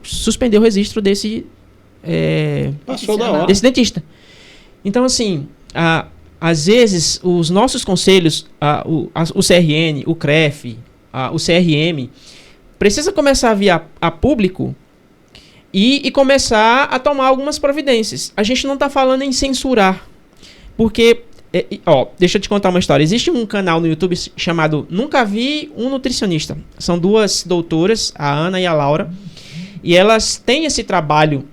suspendeu o registro desse dentista. Então, assim, às vezes os nossos conselhos, o CRN, o CREF, o CRM, precisa começar a vir a público e começar a tomar algumas providências. A gente não está falando em censurar, porque Deixa eu te contar uma história. Existe um canal no YouTube chamado Nunca Vi um Nutricionista. São duas doutoras, a Ana e a Laura, e elas têm esse trabalho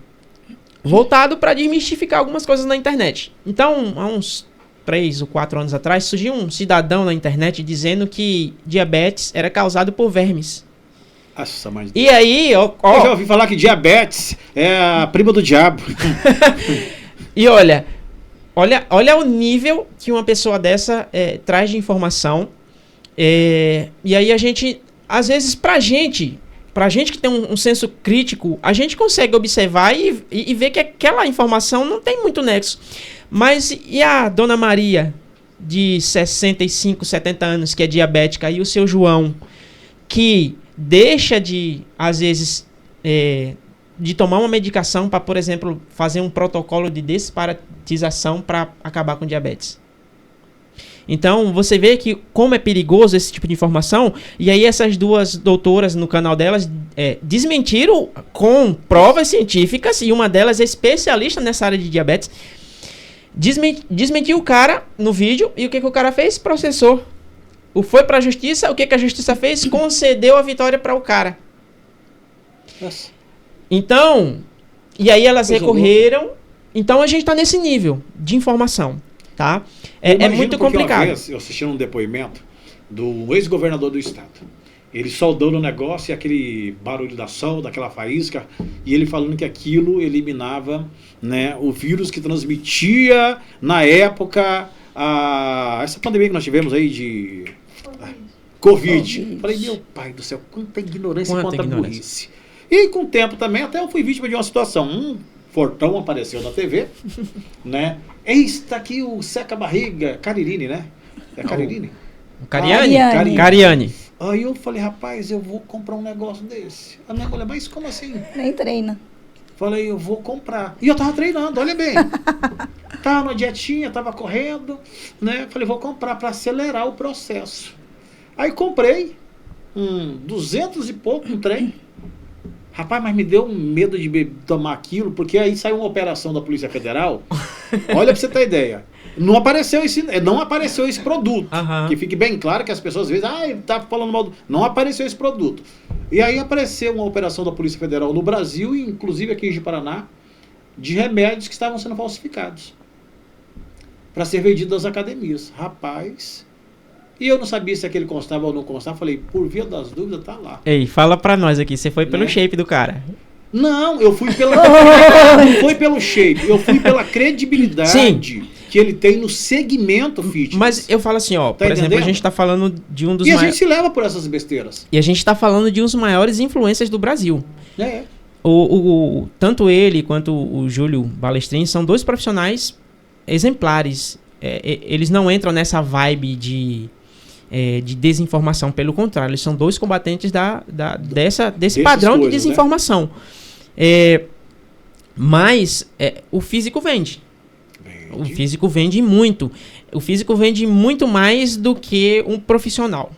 voltado para desmistificar algumas coisas na internet. Então, há uns 3 ou 4 anos atrás, surgiu um cidadão na internet dizendo que diabetes era causado por vermes. Nossa, mas... E aí, Eu já ouvi falar que diabetes é a prima do diabo. E olha o nível que uma pessoa dessa traz de informação. E aí a gente, às vezes, pra gente que tem um senso crítico, a gente consegue observar e ver que aquela informação não tem muito nexo. Mas e a Dona Maria, de 65, 70 anos, que é diabética, e o seu João, que deixa de, às vezes, de tomar uma medicação para, por exemplo, fazer um protocolo de desparasitização para acabar com diabetes. Então, você vê que como é perigoso esse tipo de informação, e aí essas duas doutoras no canal delas desmentiram com provas científicas, e uma delas é especialista nessa área de diabetes, desmentiu o cara no vídeo, e o que o cara fez? Processou. Foi para a justiça, o que a justiça fez? Concedeu a vitória para o cara. Nossa. Então, e aí elas Coisa recorreram. louca. Então a gente está nesse nível de informação, tá? É muito complicado. Uma vez eu assisti um depoimento do ex-governador do estado. Ele soldando o negócio e aquele barulho da solda, aquela faísca, e ele falando que aquilo eliminava, né, o vírus que transmitia na época essa pandemia que nós tivemos aí de Covid. Falei, meu pai do céu, quanta ignorância e quanta burrice. E com o tempo também, até eu fui vítima de uma situação. Um fortão apareceu na TV, né? Eis, tá aqui o seca-barriga, Caririni, né? É Caririni? Cariani. Aí eu falei, rapaz, eu vou comprar um negócio desse. A minha mulher, mas como assim? Nem treina. Falei, eu vou comprar. E eu tava treinando, olha bem. Tava numa dietinha, tava correndo, né? Falei, vou comprar para acelerar o processo. Aí comprei 200 e pouco um trem. Rapaz, mas me deu um medo de tomar aquilo, porque aí saiu uma operação da Polícia Federal. Olha pra você ter ideia. Não apareceu esse produto. Uhum. Que fique bem claro que as pessoas às vezes, tá falando mal. Não apareceu esse produto. E aí apareceu uma operação da Polícia Federal no Brasil, inclusive aqui em Paraná, de remédios que estavam sendo falsificados para ser vendidos às academias. Rapaz. E eu não sabia se aquele constava ou não constava. Falei, por via das dúvidas, tá lá. Ei, fala pra nós aqui, você foi pelo shape do cara. Não, eu fui não foi pelo shape, eu fui pela credibilidade. Sim. Que ele tem no segmento fitness. Mas eu falo assim, ó, Tá por exemplo, entendendo? a gente tá falando de um dos E a maiores... gente se leva por essas besteiras. E a gente tá falando de um dos maiores influencers do Brasil. É. Tanto ele quanto o Júlio Balestrini são dois profissionais exemplares. Eles não entram nessa vibe de desinformação, pelo contrário, eles são dois combatentes desse padrão de desinformação. Né? Mas o físico vende. O físico vende muito. O físico vende muito mais do que um profissional.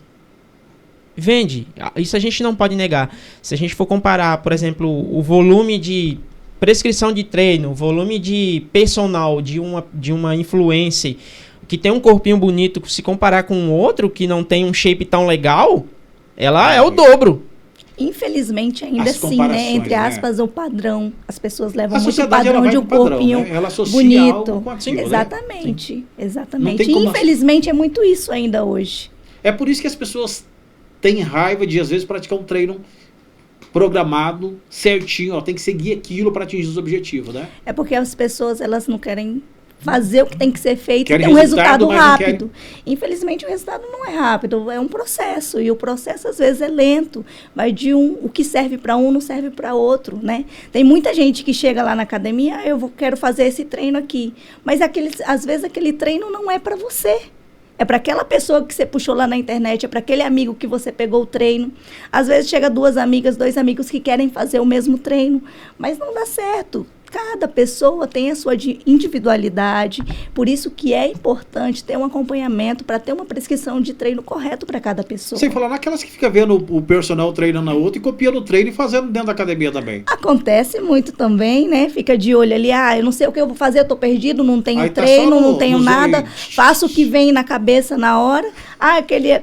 Vende. Isso a gente não pode negar. Se a gente for comparar, por exemplo, o volume de prescrição de treino, o volume de personal de uma influencer que tem um corpinho bonito, se comparar com um outro que não tem um shape tão legal, ela é o dobro. Infelizmente, ainda assim, né? Entre aspas, o padrão. As pessoas levam muito o sociedade, padrão de um corpinho, né? Ela associa bonito. algo com aquilo, Exatamente, né? exatamente. E infelizmente é muito isso ainda hoje. É por isso que as pessoas têm raiva de, às vezes, praticar um treino programado, certinho, ó, tem que seguir aquilo para atingir os objetivos, né? É porque as pessoas, elas não querem fazer o que tem que ser feito, Querem ter um resultado resultado, mas não rápido. Infelizmente, o resultado não é rápido, é um processo. E o processo, às vezes, é lento. Vai de o que serve para um não serve para outro, né? Tem muita gente que chega lá na academia, quero fazer esse treino aqui. Mas, às vezes, aquele treino não é para você. É para aquela pessoa que você puxou lá na internet, é para aquele amigo que você pegou o treino. Às vezes chega 2 amigas, 2 amigos que querem fazer o mesmo treino, mas não dá certo. Cada pessoa tem a sua individualidade, por isso que é importante ter um acompanhamento para ter uma prescrição de treino correto para cada pessoa. Sem falar naquelas que fica vendo o personal treinando a outra e copiando o treino e fazendo dentro da academia também. Acontece muito também, né? Fica de olho ali, eu não sei o que eu vou fazer, eu tô perdido, não tenho Aí tá treino, só não tenho nada, aí. faço o que vem na cabeça na hora. Aquele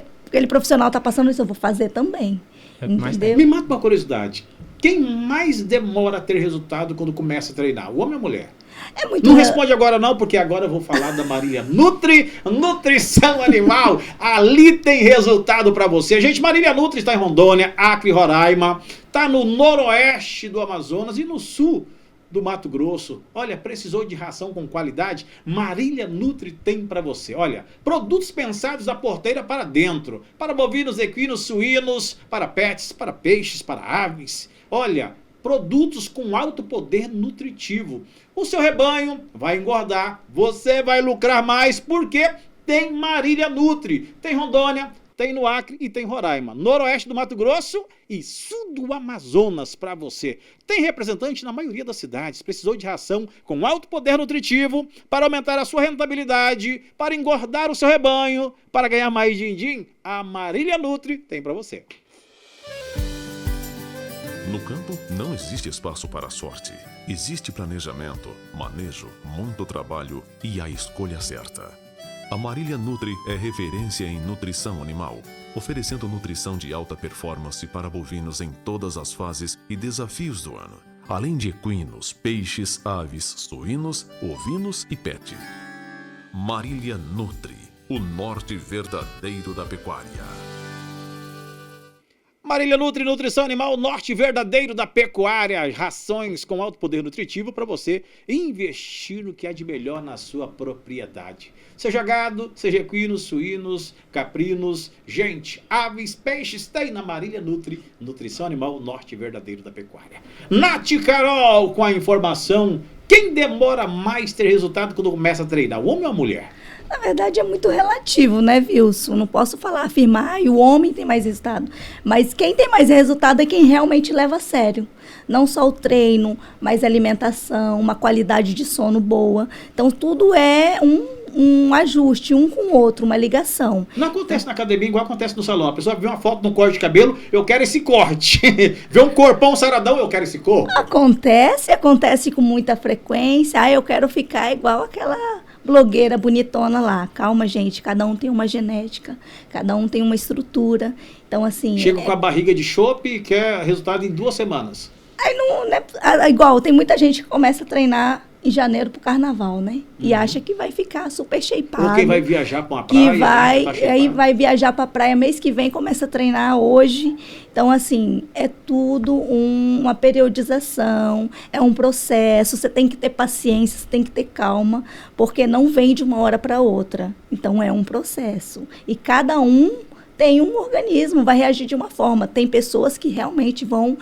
profissional tá passando isso, eu vou fazer também. Entendeu? Me mata uma curiosidade. Quem mais demora a ter resultado quando começa a treinar? O homem ou a mulher? É muito Não responde agora não, porque agora eu vou falar da Marília Nutri, Nutrição Animal. Ali tem resultado para você. Gente, Marília Nutri está em Rondônia, Acre, Roraima. Está no noroeste do Amazonas e no sul do Mato Grosso. Olha, precisou de ração com qualidade? Marília Nutri tem para você. Olha, produtos pensados da porteira para dentro. Para bovinos, equinos, suínos, para pets, para peixes, para aves. Olha, produtos com alto poder nutritivo. O seu rebanho vai engordar, você vai lucrar mais, porque tem Marília Nutri. Tem Rondônia, tem no Acre e tem Roraima. Noroeste do Mato Grosso e sul do Amazonas para você. Tem representante na maioria das cidades. Precisou de ração com alto poder nutritivo para aumentar a sua rentabilidade, para engordar o seu rebanho, para ganhar mais din-din? A Marília Nutri tem para você. No campo, não existe espaço para a sorte. Existe planejamento, manejo, muito trabalho e a escolha certa. A Marília Nutri é referência em nutrição animal, oferecendo nutrição de alta performance para bovinos em todas as fases e desafios do ano, além de equinos, peixes, aves, suínos, ovinos e pet. Marília Nutri, o norte verdadeiro da pecuária. Marília Nutri, Nutrição Animal, norte verdadeiro da pecuária. Rações com alto poder nutritivo para você investir no que há de melhor na sua propriedade. Seja gado, seja equinos, suínos, caprinos, gente, aves, peixes, tem na Marília Nutri, Nutrição Animal, norte verdadeiro da pecuária. Nath Carol com a informação. Quem demora mais ter resultado quando começa a treinar, o homem ou a mulher? Na verdade, é muito relativo, né, Wilson? Não posso afirmar, o homem tem mais resultado. Mas quem tem mais resultado é quem realmente leva a sério. Não só o treino, mas a alimentação, uma qualidade de sono boa. Então, tudo é um ajuste, um com o outro, uma ligação. Não acontece na academia igual acontece no salão. A pessoa vê uma foto de um corte de cabelo, eu quero esse corte. Vê um corpão saradão, eu quero esse corpo. Acontece com muita frequência. Eu quero ficar igual aquela blogueira bonitona lá. Calma, gente, cada um tem uma genética, cada um tem uma estrutura. Então, assim... Chega com a barriga de chope e quer resultado em 2 semanas. Aí não é igual, tem muita gente que começa a treinar em janeiro pro carnaval, né? E acha que vai ficar super shapeado. Ou quem vai viajar pra uma praia. Aí vai viajar pra praia mês que vem, começa a treinar hoje. Então, assim, é tudo uma periodização, é um processo, você tem que ter paciência, você tem que ter calma, porque não vem de uma hora para outra. Então, é um processo. E cada um tem um organismo, vai reagir de uma forma. Tem pessoas que realmente vão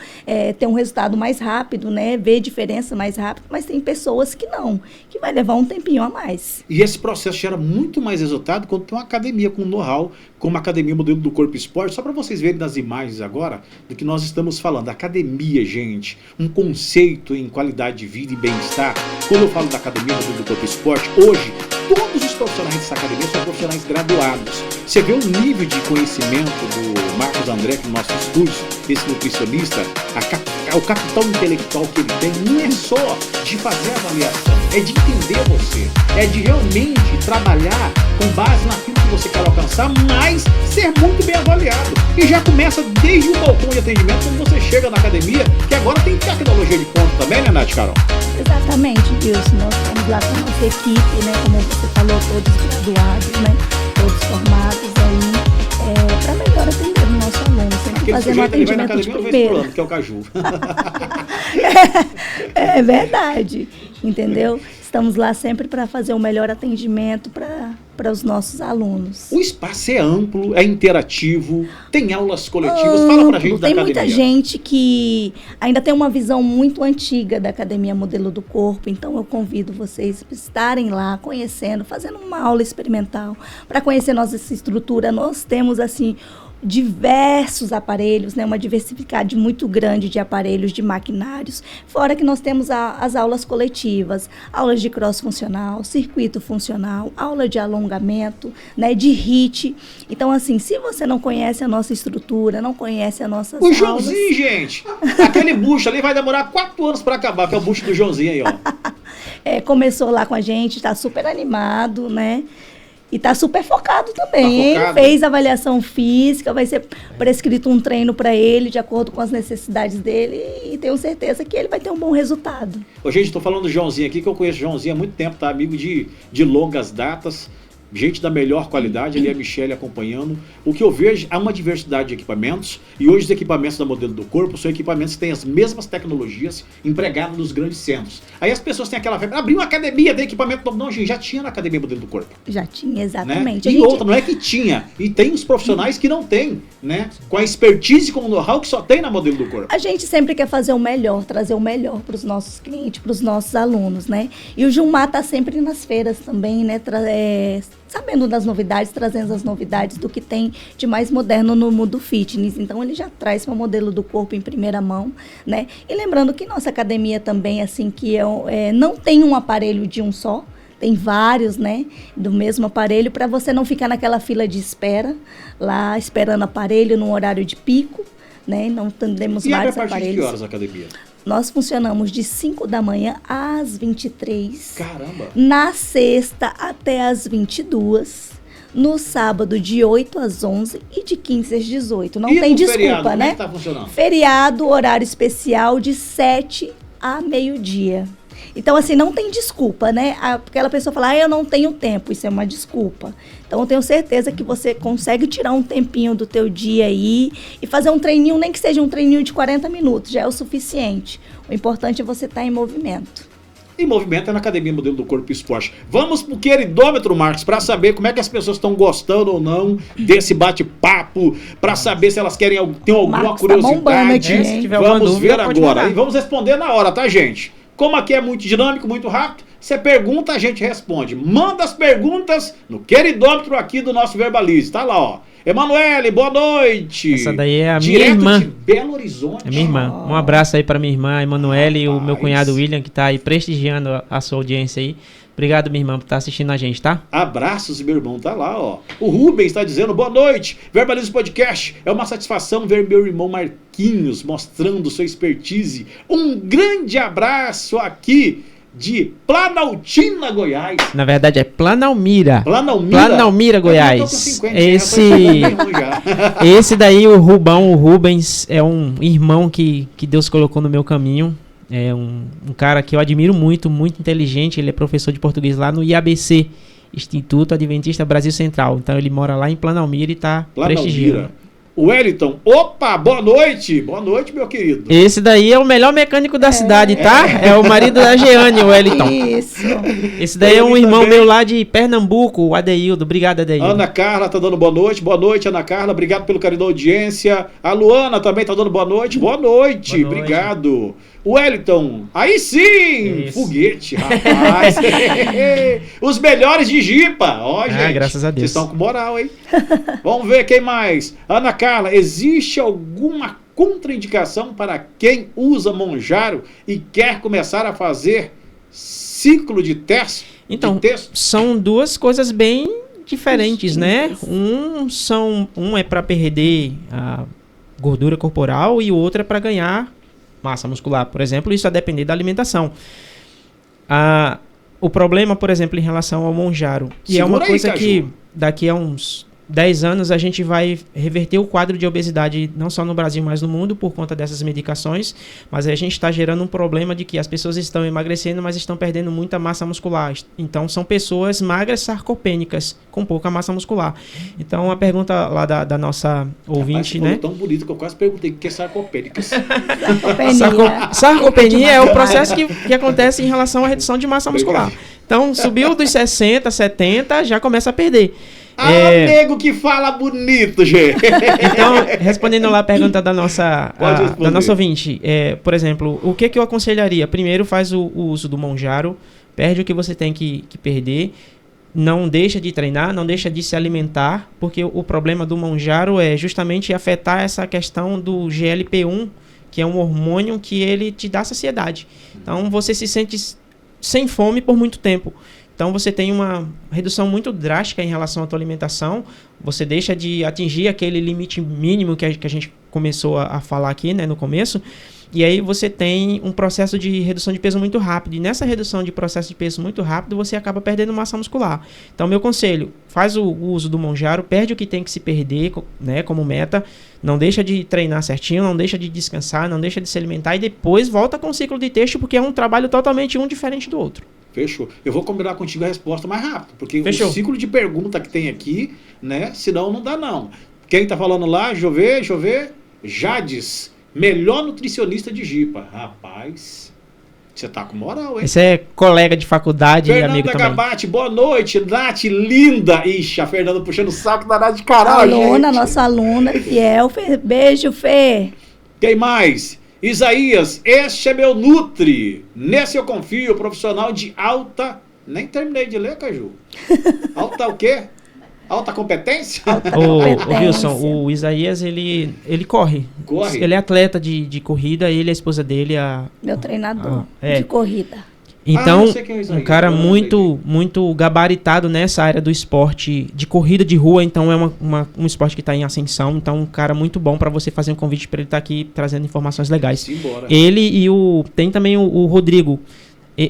ter um resultado mais rápido, né? Ver diferença mais rápido, mas tem pessoas que não, que vai levar um tempinho a mais. E esse processo gera muito mais resultado quando tem uma academia com know-how, como a Academia Modelo do Corpo Esporte. Só para vocês verem nas imagens agora do que nós estamos falando. Academia, gente, um conceito em qualidade de vida e bem-estar. Quando eu falo da Academia Modelo do Corpo Esporte, hoje, todos os profissionais dessa academia são profissionais graduados. Você vê o nível de conhecimento do Marcos André, que é o nosso estúdio, esse nutricionista, o capital intelectual que ele tem, não é só de fazer a avaliação, é de entender você, é de realmente trabalhar com base naquilo que você quer alcançar, mas ser muito bem avaliado. E já começa desde o balcão de atendimento, quando você chega na academia, que agora tem tecnologia de ponta também, né, Nath Carol? Exatamente, Wilson. Nós estamos lá com a nossa equipe, né? Como você falou, todos graduados, né? Todos formados aí, para melhor atender o nosso aluno. Sempre Aquele fazendo sujeito ele vai na atendimento de academia uma vez primeira. por ano, que é o Caju. É verdade, entendeu? Estamos lá sempre para fazer o melhor atendimento para os nossos alunos. O espaço é amplo, é interativo, tem aulas coletivas. Fala pra gente da tem academia. Muita gente que ainda tem uma visão muito antiga da Academia Modelo do Corpo, então eu convido vocês a estarem lá conhecendo, fazendo uma aula experimental, para conhecer nossa estrutura. Nós temos, assim, diversos aparelhos, né? Uma diversidade muito grande de aparelhos, de maquinários. Fora que nós temos as aulas coletivas, aulas de cross-funcional, circuito funcional, aula de alongamento, né? De HIIT. Então, assim, se você não conhece a nossa estrutura, não conhece a nossa O Joãozinho, gente! Aquele bucho ali vai demorar 4 anos para acabar, que é o bucho do Joãozinho aí, ó. Começou lá com a gente, está super animado, né? E está super focado também, Tá focado. hein? Fez avaliação física, vai ser prescrito um treino para ele, de acordo com as necessidades dele, e tenho certeza que ele vai ter um bom resultado. Ô, gente, tô falando do Joãozinho aqui, que eu conheço o Joãozinho há muito tempo, tá? Amigo de longas datas, gente da melhor qualidade, ali a Michelle acompanhando. O que eu vejo, há uma diversidade de equipamentos, e hoje os equipamentos da Modelo do Corpo são equipamentos que têm as mesmas tecnologias empregadas nos grandes centros. Aí as pessoas têm aquela febre, abrir uma academia, tem equipamento novo. Não, gente, já tinha na Academia Modelo do Corpo. Já tinha, Né? exatamente. E outra, não é que tinha, e tem os profissionais que não tem, né? Com a expertise, com o know-how que só tem na Modelo do Corpo. A gente sempre quer fazer o melhor, trazer o melhor para os nossos clientes, para os nossos alunos, né? E o Gilmar está sempre nas feiras também, né? Sabendo das novidades, trazendo as novidades do que tem de mais moderno no mundo fitness. Então, ele já traz para o Modelo do Corpo em primeira mão, né? E lembrando que nossa academia também, assim, que não tem um aparelho de um só, tem vários, né, do mesmo aparelho, para você não ficar naquela fila de espera, lá esperando aparelho num horário de pico, né? Não temos E abre a vários partir de que aparelhos. horas a academia? Nós funcionamos de 5 da manhã às 23. Caramba! Na sexta até às 22. No sábado de 8 às 11 e de 15 às 18. Não E tem no desculpa, feriado, como é né? que tá funcionando? Feriado, horário especial de 7 a meio-dia. Então, assim, não tem desculpa, né? Aquela pessoa fala, eu não tenho tempo, isso é uma desculpa. Então, eu tenho certeza que você consegue tirar um tempinho do teu dia aí e fazer um treininho, nem que seja um treininho de 40 minutos, já é o suficiente. O importante é você estar em movimento. Em movimento é na Academia Modelo do Corpo Esporte. Vamos pro queridômetro, Marcos, para saber como é que as pessoas estão gostando ou não desse bate-papo, para saber se elas querem ter alguma Marcos tá bombando curiosidade. aqui, Se hein? tiver alguma Vamos dúvida, ver pode agora. mandar. E vamos responder na hora, tá, gente? Como aqui é muito dinâmico, muito rápido, você pergunta, a gente responde. Manda as perguntas no queridômetro aqui do nosso Verbalize. Tá lá, ó. Emanuele, boa noite. Essa daí é a minha Direto irmã. de Belo Horizonte. É minha irmã. Um abraço aí para minha irmã Emanuele e o meu Rapaz. cunhado William, que tá aí prestigiando a sua audiência aí. Obrigado, minha irmã, por estar assistindo a gente, tá? Abraços, meu irmão, tá lá, ó. O Rubens está dizendo, boa noite, Verbalize Podcast. É uma satisfação ver meu irmão Marquinhos mostrando sua expertise. Um grande abraço aqui de Planaltina, Goiás. Na verdade é Planalmira. Planalmira, Goiás. Eu tô com 50, Esse já. esse daí, o Rubens, é um irmão que Deus colocou no meu caminho. É um cara que eu admiro muito, muito inteligente. Ele é professor de português lá no IABC, Instituto Adventista Brasil Central. Então ele mora lá em Planalmira e tá prestigiando. O Wellington, opa, boa noite, meu querido. Esse daí é o melhor mecânico da cidade, tá? É o marido da Jeane, o Wellington. Isso. Esse daí é um Ele irmão também. meu lá de Pernambuco, o Adeildo. Obrigado, Adeildo. Ana Carla tá dando boa noite, Ana Carla, obrigado pelo carinho da audiência. A Luana também tá dando boa noite, Boa noite. obrigado. O Wellington, aí sim, Isso. foguete, rapaz. Os melhores de Jipa, ó, gente. Graças a Deus. Vocês estão com moral, hein? Vamos ver quem mais. Ana Carla, existe alguma contraindicação para quem usa Monjaro e quer começar a fazer ciclo de teste? Então, de texto? são duas coisas bem diferentes, né? Um é para perder a gordura corporal e o outro é para ganhar massa muscular. Por exemplo, isso a depender da alimentação. O problema, por exemplo, em relação ao Monjaro, e é uma Segura aí, coisa Caju. que daqui a uns 10 anos a gente vai reverter o quadro de obesidade não só no Brasil, mas no mundo por conta dessas medicações, mas a gente está gerando um problema de que as pessoas estão emagrecendo, mas estão perdendo muita massa muscular. Então são pessoas magras sarcopênicas, com pouca massa muscular. Então a pergunta lá da nossa ouvinte, Rapaz, né? tão bonito que eu quase perguntei o que é sarcopênicas. Sarcopenia é o processo que acontece em relação à redução de massa muscular. Então subiu dos 60, 70, já começa a perder. Nego que fala bonito, gente. Então, respondendo lá a pergunta da nossa ouvinte, por exemplo, o que eu aconselharia? Primeiro, faz o uso do Monjaro, perde o que você tem que perder, não deixa de treinar, não deixa de se alimentar, porque o problema do Mounjaro é justamente afetar essa questão do GLP-1, que é um hormônio que ele te dá saciedade. Então você se sente sem fome por muito tempo. Então você tem uma redução muito drástica em relação à tua alimentação, você deixa de atingir aquele limite mínimo que a gente começou a falar aqui, né, no começo, e aí você tem um processo de redução de peso muito rápido, e nessa redução de processo de peso muito rápido, você acaba perdendo massa muscular. Então meu conselho, faz o uso do Mounjaro, perde o que tem que se perder, né, como meta, não deixa de treinar certinho, não deixa de descansar, não deixa de se alimentar, e depois volta com o ciclo de texto, porque é um trabalho totalmente um diferente do outro. Fechou. Eu vou combinar contigo a resposta mais rápido, porque Fechou. o ciclo de pergunta que tem aqui, né? Senão não dá não. Quem tá falando lá? Deixa eu ver. Jades, melhor nutricionista de Jipa. Rapaz, você tá com moral, hein? Esse é colega de faculdade e amigo Fernanda também. Gabate, boa noite. Nath, linda. Ixi, a Fernanda puxando o saco da Nath de caralho, Aluna, gente. nossa aluna fiel. Fê. Beijo, Fê. Quem mais? Isaías, este é meu Nutri. Nesse eu confio, profissional de alta... Nem terminei de ler, Caju. Alta o quê? Alta competência? O Wilson, o Isaías, ele corre. Corre? Ele é atleta de corrida, ele e a esposa dele, Meu treinador é. de corrida. Então, eu sei quem é o Isaías, um cara agora eu muito gabaritado nessa área do esporte de corrida de rua, então é um esporte que está em ascensão, então um cara muito bom para você fazer um convite para ele estar aqui trazendo informações legais. Simbora. Ele e tem também o Rodrigo.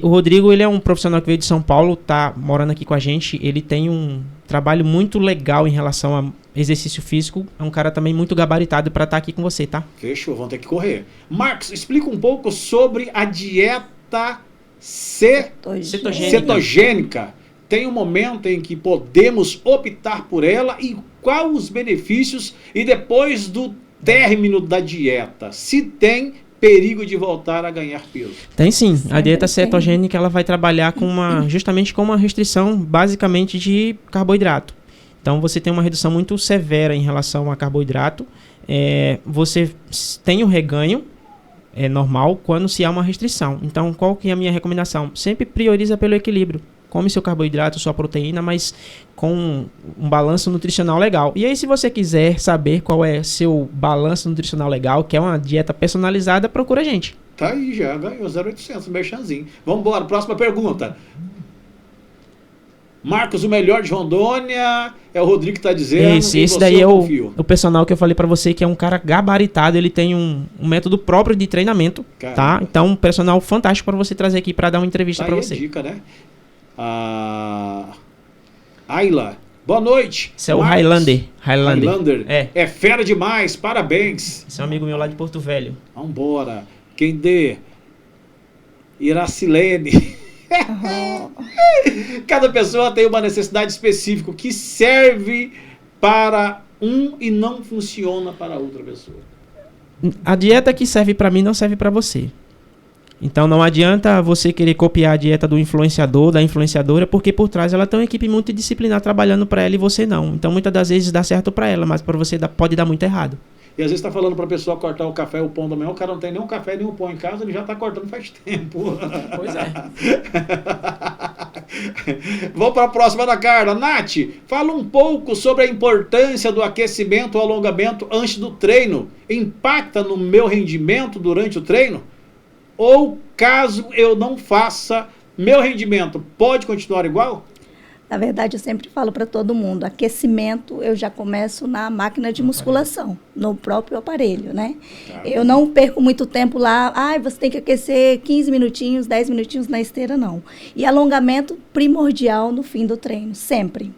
O Rodrigo, ele é um profissional que veio de São Paulo, tá morando aqui com a gente, ele tem um trabalho muito legal em relação a exercício físico, é um cara também muito gabaritado para estar aqui com você, tá? Fechou, vamos ter que correr. Marcos, explica um pouco sobre a dieta cetogênica. Tem um momento em que podemos optar por ela e quais os benefícios e depois do término da dieta, se tem perigo de voltar a ganhar peso? Tem sim. A dieta tem. cetogênica ela vai trabalhar com justamente com uma restrição basicamente de carboidrato. Então você tem uma redução muito severa em relação a carboidrato. Você tem o reganho normal quando se há uma restrição. Então qual que é a minha recomendação? Sempre prioriza pelo equilíbrio. Come seu carboidrato, sua proteína, mas com um balanço nutricional legal. E aí, se você quiser saber qual é seu balanço nutricional legal, que é uma dieta personalizada, procura a gente. Tá aí, já ganhou 0,800, merchanzinho. Vamos embora, próxima pergunta. Marcos, o melhor de Rondônia, é o Rodrigo que tá dizendo. Esse daí é o personal que eu falei pra você, que é um cara gabaritado, ele tem um método próprio de treinamento, tá? Então, um personal fantástico pra você trazer aqui pra dar uma entrevista pra você. Dica, né? Ayla, boa noite. Esse é o Highlander. Highlander. É fera demais, parabéns. Esse é um amigo meu lá de Porto Velho. Vambora. Quem dê? Iracilene. Cada pessoa tem uma necessidade específica que serve para um e não funciona para outra pessoa. A dieta que serve pra mim não serve pra você. Então não adianta você querer copiar a dieta do influenciador, da influenciadora, porque por trás ela tem uma equipe multidisciplinar trabalhando para ela e você não. Então muitas das vezes dá certo para ela, mas para você pode dar muito errado. E às vezes tá falando pra pessoa cortar o café e o pão da manhã, o cara não tem nem um café nem um pão em casa, ele já tá cortando faz tempo. Pois é. Vamos para a próxima da Carla. Nath, fala um pouco sobre a importância do aquecimento ou alongamento antes do treino. Impacta no meu rendimento durante o treino? Ou caso eu não faça, meu rendimento pode continuar igual? Na verdade, eu sempre falo para todo mundo, aquecimento eu já começo na máquina de musculação, no próprio aparelho, né? Tá. Eu não perco muito tempo lá, você tem que aquecer 15 minutinhos, 10 minutinhos na esteira, não. E alongamento primordial no fim do treino, sempre.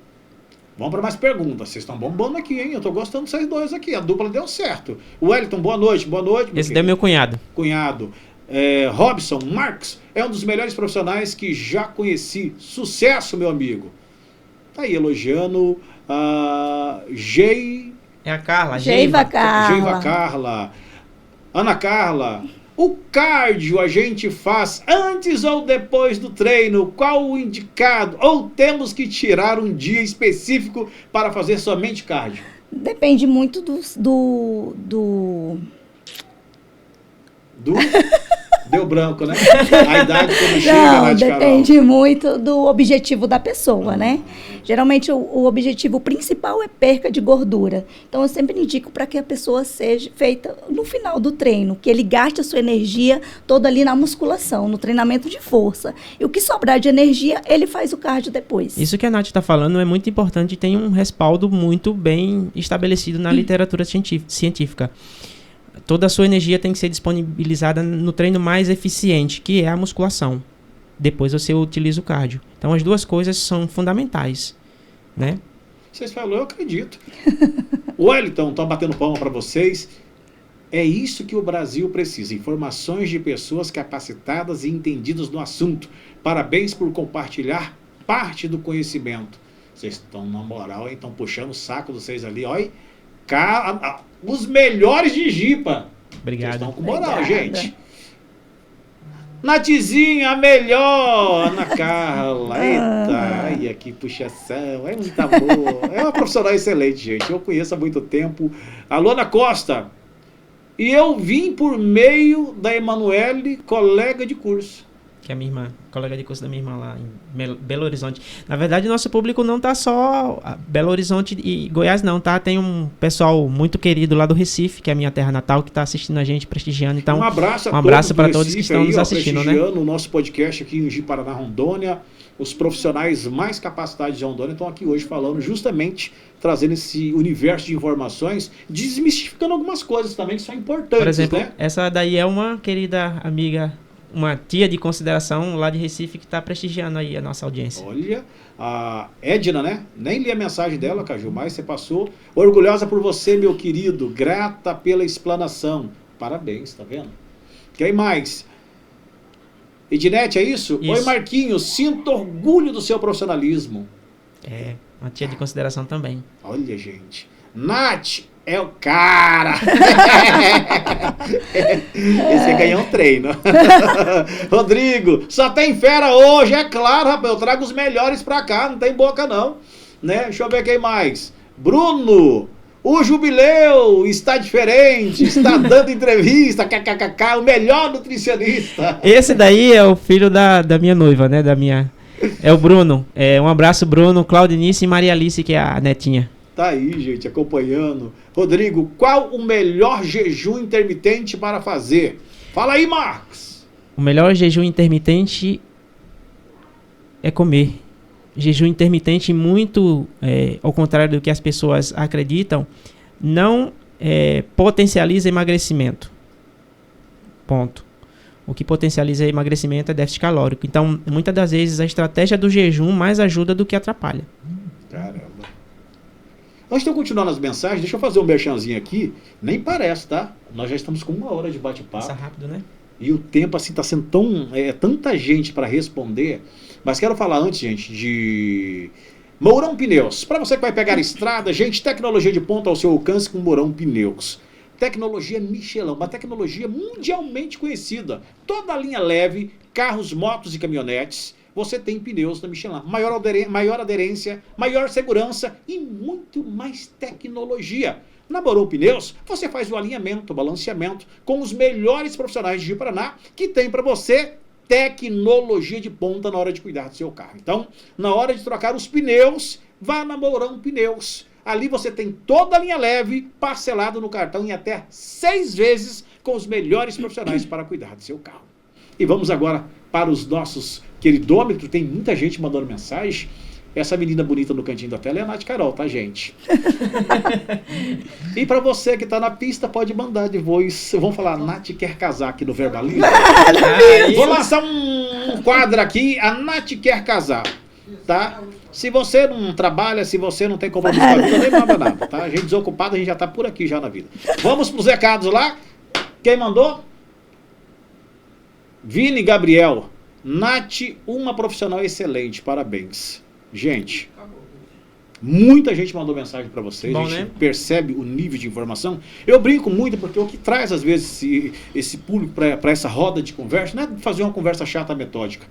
Vamos para mais perguntas. Vocês estão bombando aqui, hein? Eu tô gostando de vocês dois aqui. A dupla deu certo. Wellington, boa noite. Boa noite. Esse daí é meu cunhado. Robson Marques é um dos melhores profissionais que já conheci. Sucesso, meu amigo. Tá aí elogiando a É a Carla. Geiva Carla. Ana Carla. O cardio a gente faz antes ou depois do treino? Qual o indicado? Ou temos que tirar um dia específico para fazer somente cardio? Depende muito do Deu branco, né? A idade quando chega, Não, Nath Carol. depende muito do objetivo da pessoa, né? Geralmente o objetivo principal é perca de gordura. Então eu sempre indico para que a pessoa seja feita no final do treino, que ele gaste a sua energia toda ali na musculação, no treinamento de força. E o que sobrar de energia, ele faz o cardio depois. Isso que a Nath está falando é muito importante e tem um respaldo muito bem estabelecido na literatura científica. Toda a sua energia tem que ser disponibilizada no treino mais eficiente, que é a musculação. Depois você utiliza o cardio. Então as duas coisas são fundamentais, né? Vocês falaram, eu acredito. O Wellington, estão batendo palma para vocês. É isso que o Brasil precisa. Informações de pessoas capacitadas e entendidas no assunto. Parabéns por compartilhar parte do conhecimento. Vocês estão na moral, estão puxando o saco de vocês ali. Olha, os melhores de Jipa. Obrigado. Vocês estão com moral, Obrigada. gente. Natizinha, a melhor, Ana Carla. Eita, ai, que puxação. É muito amor. É uma profissional excelente, gente. Eu conheço há muito tempo. Alô, Ana Costa. E eu vim por meio da Emanuele, colega de curso. Que é a minha irmã, colega de curso da minha irmã lá em Belo Horizonte. Na verdade, nosso público não tá só Belo Horizonte e Goiás, não, tá? Tem um pessoal muito querido lá do Recife, que é a minha terra natal, que tá assistindo a gente, prestigiando. Então, Um abraço para todos que estão nos assistindo, né? Prestigiando o nosso podcast aqui em Ji-Paraná, Rondônia. Os profissionais mais capacitados de Rondônia estão aqui hoje falando, justamente trazendo esse universo de informações, desmistificando algumas coisas também que são importantes, Por exemplo, né? essa daí é uma querida amiga, uma tia de consideração lá de Recife que está prestigiando aí a nossa audiência. Olha, a Edna, né? Nem li a mensagem dela, Caju, mas você passou. Orgulhosa por você, meu querido. Grata pela explanação. Parabéns, tá vendo? Quem mais? Ednete, é isso? Isso. Oi, Marquinhos. Sinto orgulho do seu profissionalismo. É, uma tia de consideração também. Olha, gente. Nath é o cara. Esse aí ganhou um treino. Rodrigo, só tem fera hoje, é claro, rapaz. Eu trago os melhores pra cá, não tem boca não. Né? Deixa eu ver quem mais. Bruno, o jubileu está diferente, está dando entrevista, kkkk, o melhor nutricionista. Esse daí é o filho da minha noiva, né? É o Bruno. Um abraço, Bruno, Claudinice e Maria Alice, que é a netinha. Tá aí, gente, acompanhando. Rodrigo, qual o melhor jejum intermitente para fazer? Fala aí, Marcos. O melhor jejum intermitente é comer. Jejum intermitente, muito ao contrário do que as pessoas acreditam, não potencializa emagrecimento. Ponto. O que potencializa emagrecimento é déficit calórico. Então, muitas das vezes, a estratégia do jejum mais ajuda do que atrapalha. Caramba. Antes de eu continuar nas mensagens, deixa eu fazer um merchanzinho aqui. Nem parece, tá? Nós já estamos com 1 hora de bate-papo. Passa rápido, né? E o tempo, assim, tá sendo tanta gente para responder. Mas quero falar antes, gente, de Mourão Pneus. Para você que vai pegar a estrada, gente, tecnologia de ponta ao seu alcance com Mourão Pneus. Tecnologia Michelin, uma tecnologia mundialmente conhecida. Toda a linha leve, carros, motos e caminhonetes, você tem pneus da Michelin. Maior aderência, maior segurança e muito mais tecnologia. Na Mourão Pneus, você faz o alinhamento, o balanceamento com os melhores profissionais de Ji-Paraná que tem para você tecnologia de ponta na hora de cuidar do seu carro. Então, na hora de trocar os pneus, vá na Mourão Pneus. Ali você tem toda a linha leve, parcelado no cartão em até 6 vezes com os melhores profissionais para cuidar do seu carro. E vamos agora para os nossos queridômetros. Tem muita gente mandando mensagem. Essa menina bonita no cantinho da tela é a Nath Carol, tá, gente? E para você que está na pista, pode mandar de voz. Vamos falar, Nath quer casar aqui no Verbalismo? Vou lançar um quadro aqui, a Nath quer casar, tá? Se você não trabalha, se você não tem compromisso com a vida, nem manda nada, tá? A gente desocupado, a gente já tá por aqui já na vida. Vamos pros recados lá. Quem mandou? Vini Gabriel. Nath, uma profissional excelente, parabéns. Gente, muita gente mandou mensagem para vocês, Bom, a gente né? percebe o nível de informação. Eu brinco muito porque o que traz às vezes esse público para essa roda de conversa não é fazer uma conversa chata metódica.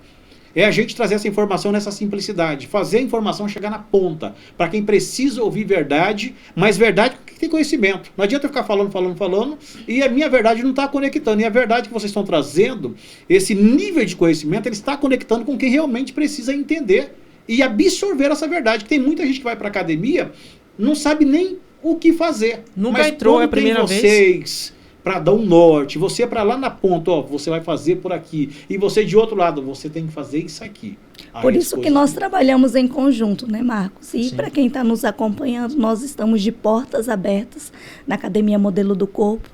É a gente trazer essa informação nessa simplicidade, fazer a informação chegar na ponta, para quem precisa ouvir verdade, mas verdade que tem conhecimento. Não adianta eu ficar falando, e a minha verdade não está conectando. E a verdade que vocês estão trazendo, esse nível de conhecimento, ele está conectando com quem realmente precisa entender e absorver essa verdade. Que tem muita gente que vai para academia, não sabe nem o que fazer. Nunca mas entrou, é a primeira vez. Vocês para dar um norte, você para lá na ponta, ó, você vai fazer por aqui, e você de outro lado, você tem que fazer isso aqui. Por isso que nós trabalhamos em conjunto, né, Marcos? E para quem está nos acompanhando, nós estamos de portas abertas na Academia Modelo do Corpo,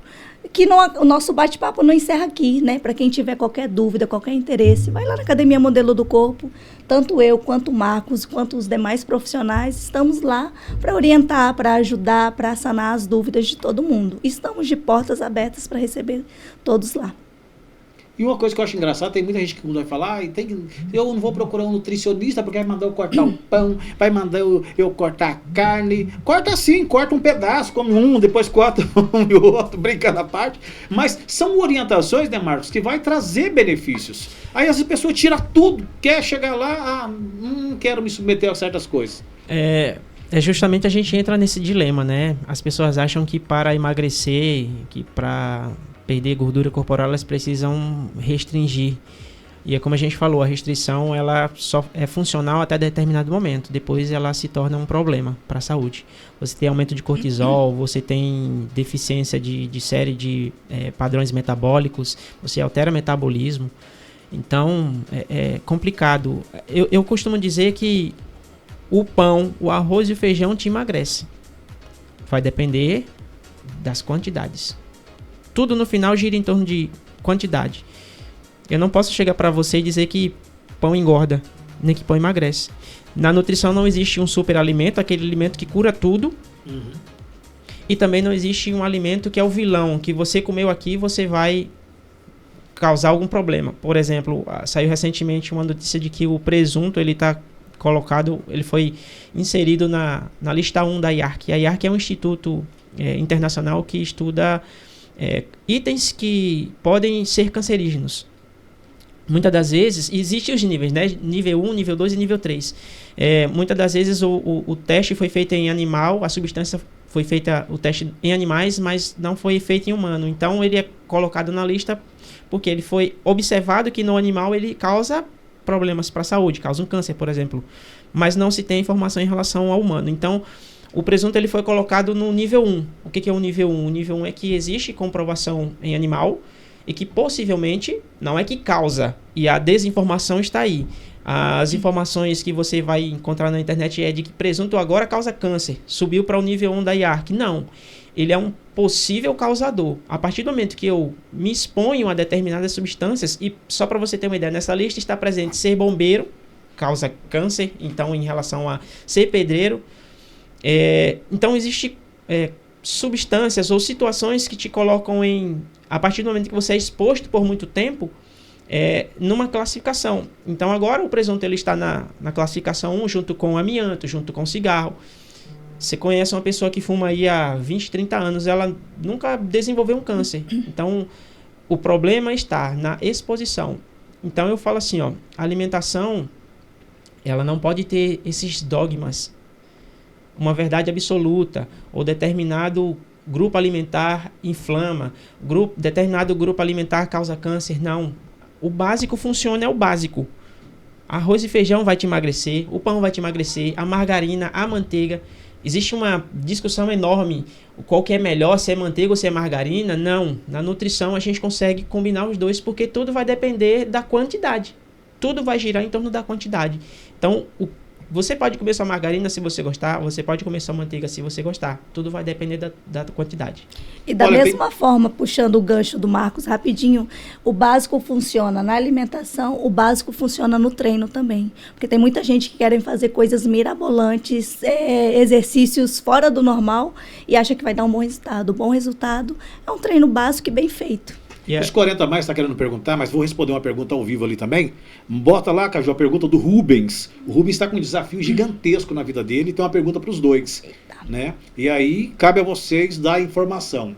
que o nosso bate-papo não encerra aqui, né? Para quem tiver qualquer dúvida, qualquer interesse, vai lá na Academia Modelo do Corpo. Tanto eu, quanto o Marcos, quanto os demais profissionais, estamos lá para orientar, para ajudar, para sanar as dúvidas de todo mundo. Estamos de portas abertas para receber todos lá. E uma coisa que eu acho engraçada, tem muita gente que vai falar, eu não vou procurar um nutricionista porque vai mandar eu cortar o pão, vai mandar eu cortar a carne. Corta sim, corta um pedaço, come um, depois corta um e outro, brincando à parte. Mas são orientações, né, Marcos, que vai trazer benefícios. Aí as pessoas tiram tudo, quer chegar lá, não quero me submeter a certas coisas. É justamente a gente entra nesse dilema, né? As pessoas acham que para emagrecer, que para perder gordura corporal, elas precisam restringir. E é como a gente falou, a restrição ela só é funcional até determinado momento. Depois ela se torna um problema para a saúde. Você tem aumento de cortisol, você tem deficiência de série de padrões metabólicos, você altera o metabolismo. Então, é complicado. Eu costumo dizer que o pão, o arroz e o feijão te emagrece. Vai depender das quantidades. Tudo no final gira em torno de quantidade. Eu não posso chegar para você e dizer que pão engorda, nem que pão emagrece. Na nutrição não existe um superalimento, aquele alimento que cura tudo. Uhum. E também não existe um alimento que é o vilão, que você comeu aqui, você vai causar algum problema. Por exemplo, saiu recentemente uma notícia de que o presunto, ele foi inserido na lista 1 da IARC. A IARC é um instituto internacional que estuda itens que podem ser cancerígenos. Muitas das vezes, existem os níveis, né? Nível 1, nível 2 e nível 3. Muitas das vezes o teste foi feito em animal, a substância foi feita, o teste em animais, mas não foi feito em humano. Então ele é colocado na lista porque ele foi observado que no animal ele causa problemas para a saúde, causa um câncer, por exemplo. Mas não se tem informação em relação ao humano. Então, o presunto ele foi colocado no nível 1. O que é o nível 1? O nível 1 é que existe comprovação em animal e que possivelmente não é que causa. E a desinformação está aí. As informações que você vai encontrar na internet é de que presunto agora causa câncer. Subiu para o nível 1 da IARC. Não. Ele é um possível causador. A partir do momento que eu me exponho a determinadas substâncias, e só para você ter uma ideia, nessa lista está presente ser bombeiro, causa câncer. Então, em relação a ser pedreiro, então existe substâncias ou situações que te colocam a partir do momento que você é exposto por muito tempo, numa classificação. Então agora o presunto ele está na classificação 1 junto com amianto, junto com cigarro. Você conhece uma pessoa que fuma aí há 20, 30 anos, ela nunca desenvolveu um câncer. Então o problema está na exposição. Então eu falo assim, a alimentação ela não pode ter esses dogmas, uma verdade absoluta, ou determinado grupo alimentar inflama, determinado grupo alimentar causa câncer. Não. O básico funciona, é o básico. Arroz e feijão vai te emagrecer, o pão vai te emagrecer, a margarina, a manteiga. Existe uma discussão enorme, qual que é melhor, se é manteiga ou se é margarina. Não. Na nutrição a gente consegue combinar os dois, porque tudo vai depender da quantidade. Tudo vai girar em torno da quantidade. Então, você pode comer sua margarina se você gostar, você pode comer sua manteiga se você gostar. Tudo vai depender da quantidade. E da mesma forma, puxando o gancho do Marcos rapidinho, o básico funciona na alimentação, o básico funciona no treino também. Porque tem muita gente que querem fazer coisas mirabolantes, exercícios fora do normal e acha que vai dar um bom resultado. O bom resultado é um treino básico e bem feito. Os 40 mais está querendo perguntar, mas vou responder uma pergunta ao vivo ali também. Bota lá, Caju, a pergunta do Rubens. O Rubens está com um desafio gigantesco na vida dele e tem uma pergunta para os dois. Né? E aí, cabe a vocês dar a informação.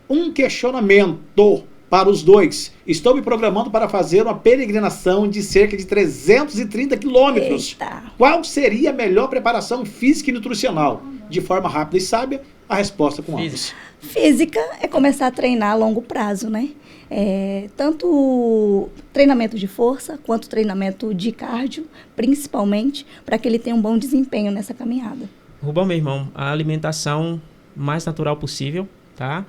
Um questionamento para os dois. Estou me programando para fazer uma peregrinação de cerca de 330 quilômetros. Qual seria a melhor preparação física e nutricional? De forma rápida e sábia, a resposta com ambos. Física. Física é começar a treinar a longo prazo, né? Tanto treinamento de força, quanto treinamento de cardio, principalmente, para que ele tenha um bom desempenho nessa caminhada. Rubão, meu irmão, a alimentação mais natural possível, tá?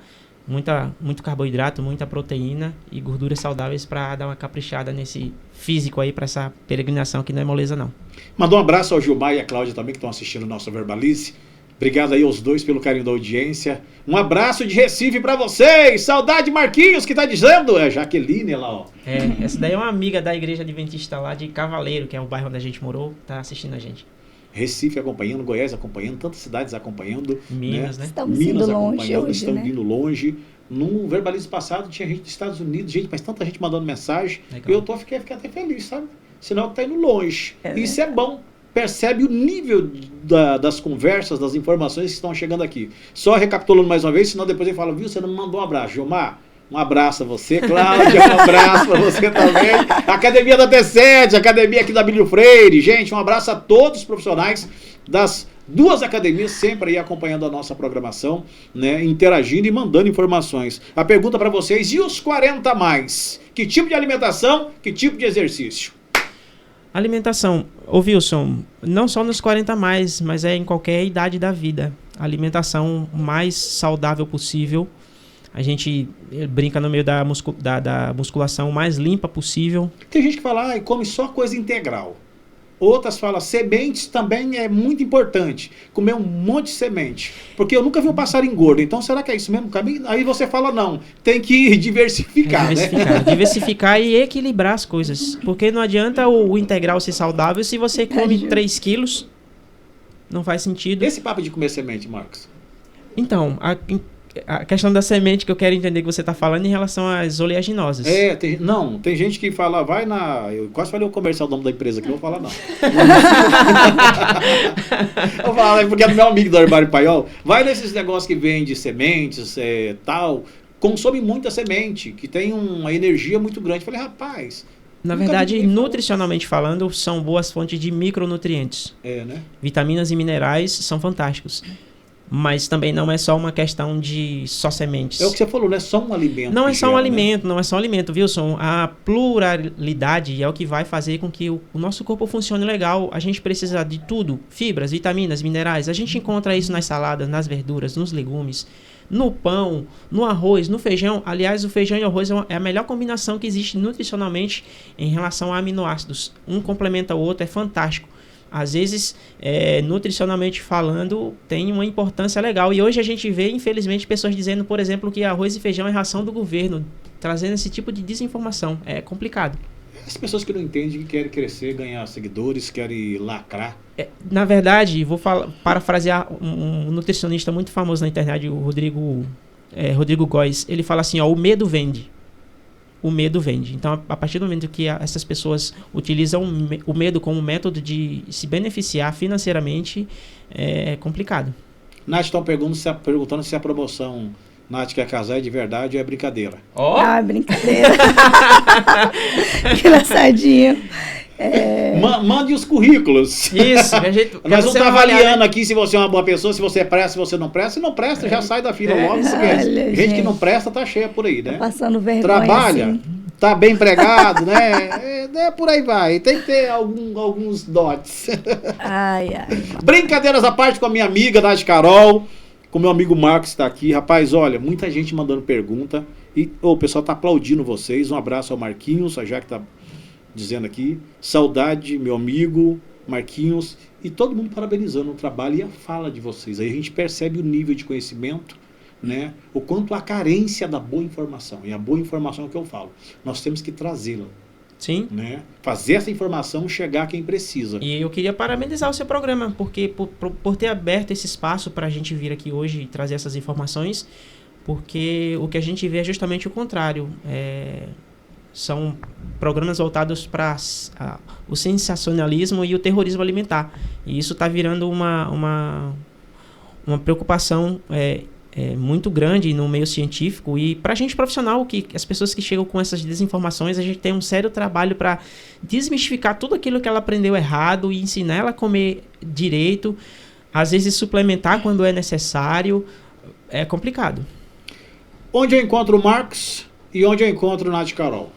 Muito carboidrato, muita proteína e gorduras saudáveis para dar uma caprichada nesse físico aí, para essa peregrinação que não é moleza, não. Mandou um abraço ao Gilmar e a Cláudia também, que estão assistindo o nosso Verbalize. Obrigado aí aos dois pelo carinho da audiência. Um abraço de Recife pra vocês. Saudade, Marquinhos, que tá dizendo? É Jaqueline lá, ó. Essa daí é uma amiga da Igreja Adventista lá de Cavaleiro, que é o bairro onde a gente morou, tá assistindo a gente. Recife acompanhando, Goiás acompanhando, tantas cidades acompanhando. Minas, né? Estamos Minas indo longe acompanhando, hoje, estão né? indo longe. No Verbalize passado tinha gente dos Estados Unidos, gente, mas tanta gente mandando mensagem. Legal. Eu fiquei até feliz, sabe? Sinal que tá indo longe. É Isso é bom. Percebe o nível das conversas, das informações que estão chegando aqui. Só recapitulando mais uma vez, senão depois ele fala, viu, você não me mandou um abraço. Gilmar, um abraço a você. Cláudia, um abraço para você também. Academia da T7, academia aqui da Abílio Freire. Gente, um abraço a todos os profissionais das duas academias, sempre aí acompanhando a nossa programação, né, interagindo e mandando informações. A pergunta para vocês, e os 40 a mais? Que tipo de alimentação, que tipo de exercício? Alimentação, ô Wilson, não só nos 40 a mais, mas é em qualquer idade da vida. A alimentação mais saudável possível. A gente brinca no meio da musculação mais limpa possível. Tem gente que fala, come só coisa integral. Outras falam, sementes também é muito importante. Comer um monte de semente. Porque eu nunca vi um passarinho gordo. Então, será que é isso mesmo? Aí você fala, não. Tem que diversificar, né? Diversificar e equilibrar as coisas. Porque não adianta o integral ser saudável se você come 3 quilos. Não faz sentido. Esse papo de comer semente, Marcos. Então, a questão da semente que eu quero entender que você está falando em relação às oleaginosas. Tem gente que fala, vai na... Eu quase falei o comercial do nome da empresa aqui, não vou falar não. Eu falo, porque é do meu amigo do Armário Paiol. Vai nesses negócios que vende sementes, tal. Consome muita semente, que tem uma energia muito grande. Eu falei, rapaz... Na verdade, nutricionalmente falando, são boas fontes de micronutrientes. Né? Vitaminas e minerais são fantásticos. Mas também não é só uma questão de só sementes. É o que você falou, não é só um alimento. Não é só um alimento, não é só um alimento, Wilson. A pluralidade é o que vai fazer com que o nosso corpo funcione legal. A gente precisa de tudo, fibras, vitaminas, minerais. A gente encontra isso nas saladas, nas verduras, nos legumes, no pão, no arroz, no feijão. Aliás, o feijão e o arroz é a melhor combinação que existe nutricionalmente em relação a aminoácidos. Um complementa o outro, é fantástico. Às vezes, nutricionalmente falando, tem uma importância legal. E hoje a gente vê, infelizmente, pessoas dizendo, por exemplo, que arroz e feijão é ração do governo, trazendo esse tipo de desinformação. É complicado. As pessoas que não entendem, que querem crescer, ganhar seguidores, querem lacrar. Na verdade, vou parafrasear um nutricionista muito famoso na internet, o Rodrigo Góes. Ele fala assim, o medo vende. O medo vende. Então, a partir do momento que essas pessoas utilizam o medo como método de se beneficiar financeiramente, é complicado. Nath, estão perguntando se a promoção Nath quer casar é de verdade ou é brincadeira. É brincadeira. Engraçadinho. Mande os currículos. Isso. Nós vamos estar avaliando aqui se você é uma boa pessoa, se você presta, se você não presta. Se não presta, já sai da fila logo. Porque gente que não presta tá cheia por aí, né? Tá passando vergonha. Trabalha, assim. Tá bem empregado, né? Por aí vai. Tem que ter alguns dotes. Ai. Brincadeiras à parte com a minha amiga Nath Carol, com o meu amigo Marcos que está aqui. Rapaz, olha, muita gente mandando pergunta. E o pessoal tá aplaudindo vocês. Um abraço ao Marquinhos, a Jaque tá dizendo aqui, saudade, meu amigo Marquinhos, e todo mundo parabenizando o trabalho e a fala de vocês. Aí a gente percebe o nível de conhecimento, né? O quanto a carência da boa informação, e a boa informação que eu falo, nós temos que trazê-la. Sim. Né? Fazer essa informação chegar a quem precisa. E eu queria parabenizar o seu programa, porque por ter aberto esse espaço para a gente vir aqui hoje e trazer essas informações, porque o que a gente vê é justamente o contrário. São programas voltados para o sensacionalismo e o terrorismo alimentar. E isso está virando uma preocupação muito grande no meio científico. E para a gente profissional, que as pessoas que chegam com essas desinformações, a gente tem um sério trabalho para desmistificar tudo aquilo que ela aprendeu errado e ensinar ela a comer direito, às vezes suplementar quando é necessário, é complicado. Onde eu encontro o Marcos e onde eu encontro o Nath Carol?